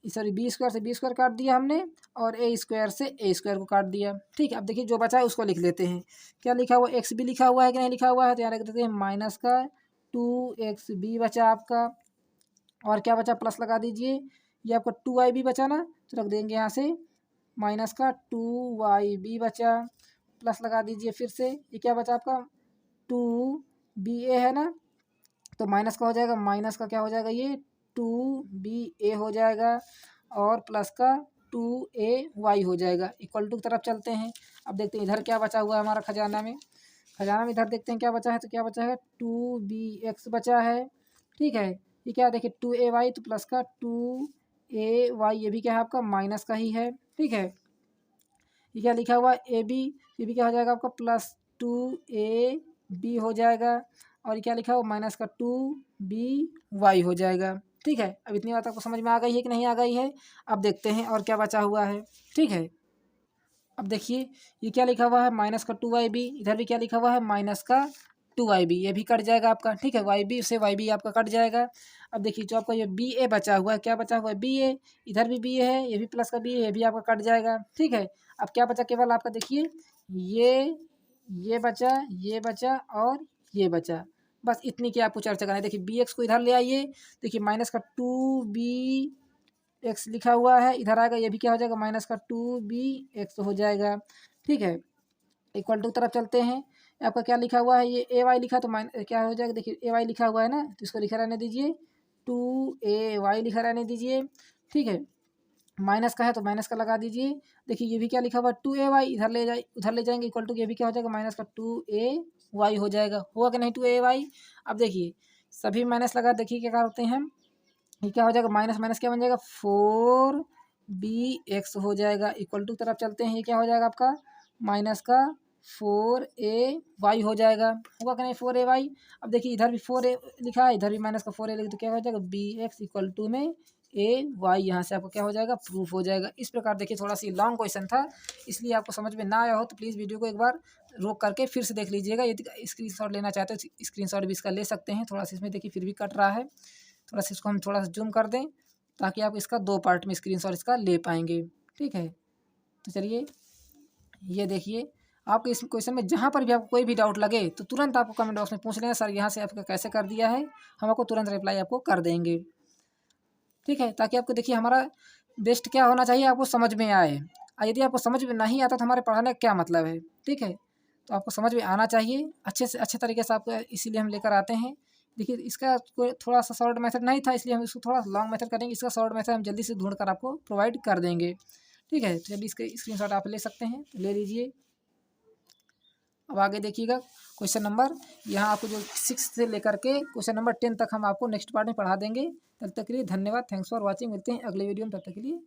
सॉरी बी स्क्वायर से बी स्क्वायर काट दिया हमने और ए स्क्वायर से ए स्क्वायर को काट दिया। ठीक है, अब देखिए जो बचा है उसको लिख लेते हैं। क्या लिखा हुआ एक्स भी लिखा हुआ है कि नहीं लिखा हुआ है, तो यहाँ रख देते हैं माइनस का 2xb बचा आपका, और क्या बचा प्लस लगा दीजिए, ये आपका 2y भी बचा ना, तो रख देंगे यहाँ से माइनस का 2yb बचा, प्लस लगा दीजिए फिर से, ये क्या बचा आपका 2ba है ना, तो माइनस का हो जाएगा, माइनस का क्या हो जाएगा ये 2ba हो जाएगा, और प्लस का 2ay हो जाएगा। इक्वल टू की तरफ चलते हैं। अब देखते हैं इधर क्या बचा हुआ है हमारा खजाना में। खजाना में इधर देखते हैं क्या बचा है, तो क्या बचा है 2bx बचा है। ठीक है, ये क्या देखिए 2ay, तो प्लस का 2ay, ये भी क्या है आपका माइनस का ही है। ठीक है, ये क्या लिखा हुआ है ab, ये भी क्या हो जाएगा आपका प्लस 2ab हो जाएगा, और ये क्या लिखा हुआ माइनस का 2by हो जाएगा। ठीक है, अब इतनी बात आपको समझ में आ गई है कि नहीं आ गई है। अब देखते हैं और क्या बचा हुआ है। ठीक है, अब देखिए ये क्या लिखा हुआ है माइनस का 2yb, इधर भी क्या लिखा हुआ है माइनस का 2yb, ये भी कट जाएगा आपका। ठीक है, yb से yb आपका कट जाएगा। अब देखिए जो आपका ये ba बचा हुआ है, क्या बचा हुआ है ba, इधर भी ba है, ये भी प्लस का ba है, ये भी आपका कट जाएगा। ठीक है, अब क्या बचा केवल आपका देखिए ये बचा, ये बचा और ये बचा, बस इतनी की आपको चर्चा करना है। देखिए bx को इधर ले आइए, देखिए माइनस का 2bx लिखा हुआ है, इधर आएगा, ये भी क्या हो जाएगा माइनस का 2bx हो जाएगा। ठीक है, इक्वल टू तरफ चलते हैं। आपका क्या लिखा हुआ है, ये ay लिखा, तो क्या हो जाएगा, देखिए ay लिखा हुआ है ना, तो इसको लिखा रहने दीजिए 2ay लिखा रहने दीजिए। ठीक है, माइनस का है तो माइनस का लगा दीजिए। देखिए ये भी क्या लिखा हुआ है 2ay, उधर ले जाएंगे इक्वल टू, ये भी क्या हो जाएगा माइनस का 2ay हो जाएगा। होगा कि नहीं 2ay। अब देखिए सभी माइनस लगा, देखिए क्या करते हैं हम, ये क्या हो जाएगा माइनस माइनस क्या बन जाएगा 4bx हो जाएगा। इक्वल टू तरफ चलते हैं, ये क्या हो जाएगा आपका माइनस का 4ay हो जाएगा। होगा कि नहीं 4ay। अब देखिए इधर भी 4a लिखा है, इधर भी माइनस का 4a लिखा, तो क्या हो जाएगा bx इक्वल टू में ay, यहाँ से आपको क्या हो जाएगा प्रूफ हो जाएगा। इस प्रकार देखिए थोड़ा सी लॉन्ग क्वेश्चन था, इसलिए आपको समझ में ना आया हो तो प्लीज़ वीडियो को एक बार रोक करके फिर से देख लीजिएगा। यदि स्क्रीनशॉट लेना चाहते हो तो स्क्रीनशॉट भी इसका ले सकते हैं। थोड़ा सा इसमें देखिए फिर भी कट रहा है, थोड़ा सा इसको हम थोड़ा सा जूम कर दें ताकि आप इसका 2 पार्ट में स्क्रीनशॉट इसका ले पाएंगे। ठीक है, तो चलिए ये देखिए, आपको इस क्वेश्चन में जहाँ पर भी आपको कोई भी डाउट लगे तो तुरंत आपको कमेंट बॉक्स में पूछ लेना, सर यहाँ से आपका कैसे कर दिया है, हम आपको तुरंत रिप्लाई आपको कर देंगे। ठीक है, ताकि आपको देखिए हमारा बेस्ट क्या होना चाहिए आपको समझ में आए, और यदि आपको समझ में नहीं आता तो हमारे पढ़ाने का क्या मतलब है। ठीक है, तो आपको समझ में आना चाहिए अच्छे से अच्छे तरीके से आपको, इसीलिए हम लेकर आते हैं। देखिए इसका कोई थोड़ा सा शॉर्ट मेथड नहीं था, इसलिए हम इसको थोड़ा लॉन्ग मेथड करेंगे, इसका शॉर्ट मेथड हम जल्दी से ढूंढ कर आपको प्रोवाइड कर देंगे। ठीक है, तो जल्दी इसके स्क्रीनशॉट आप ले सकते हैं, तो ले लीजिए। अब आगे देखिएगा क्वेश्चन नंबर, यहाँ आपको जो 6 से लेकर के क्वेश्चन नंबर 10 तक हम आपको नेक्स्ट पार्ट में पढ़ा देंगे। तब तक के लिए धन्यवाद, थैंक्स फॉर वॉचिंग। मिलते हैं अगले वीडियो में, तब तक के लिए।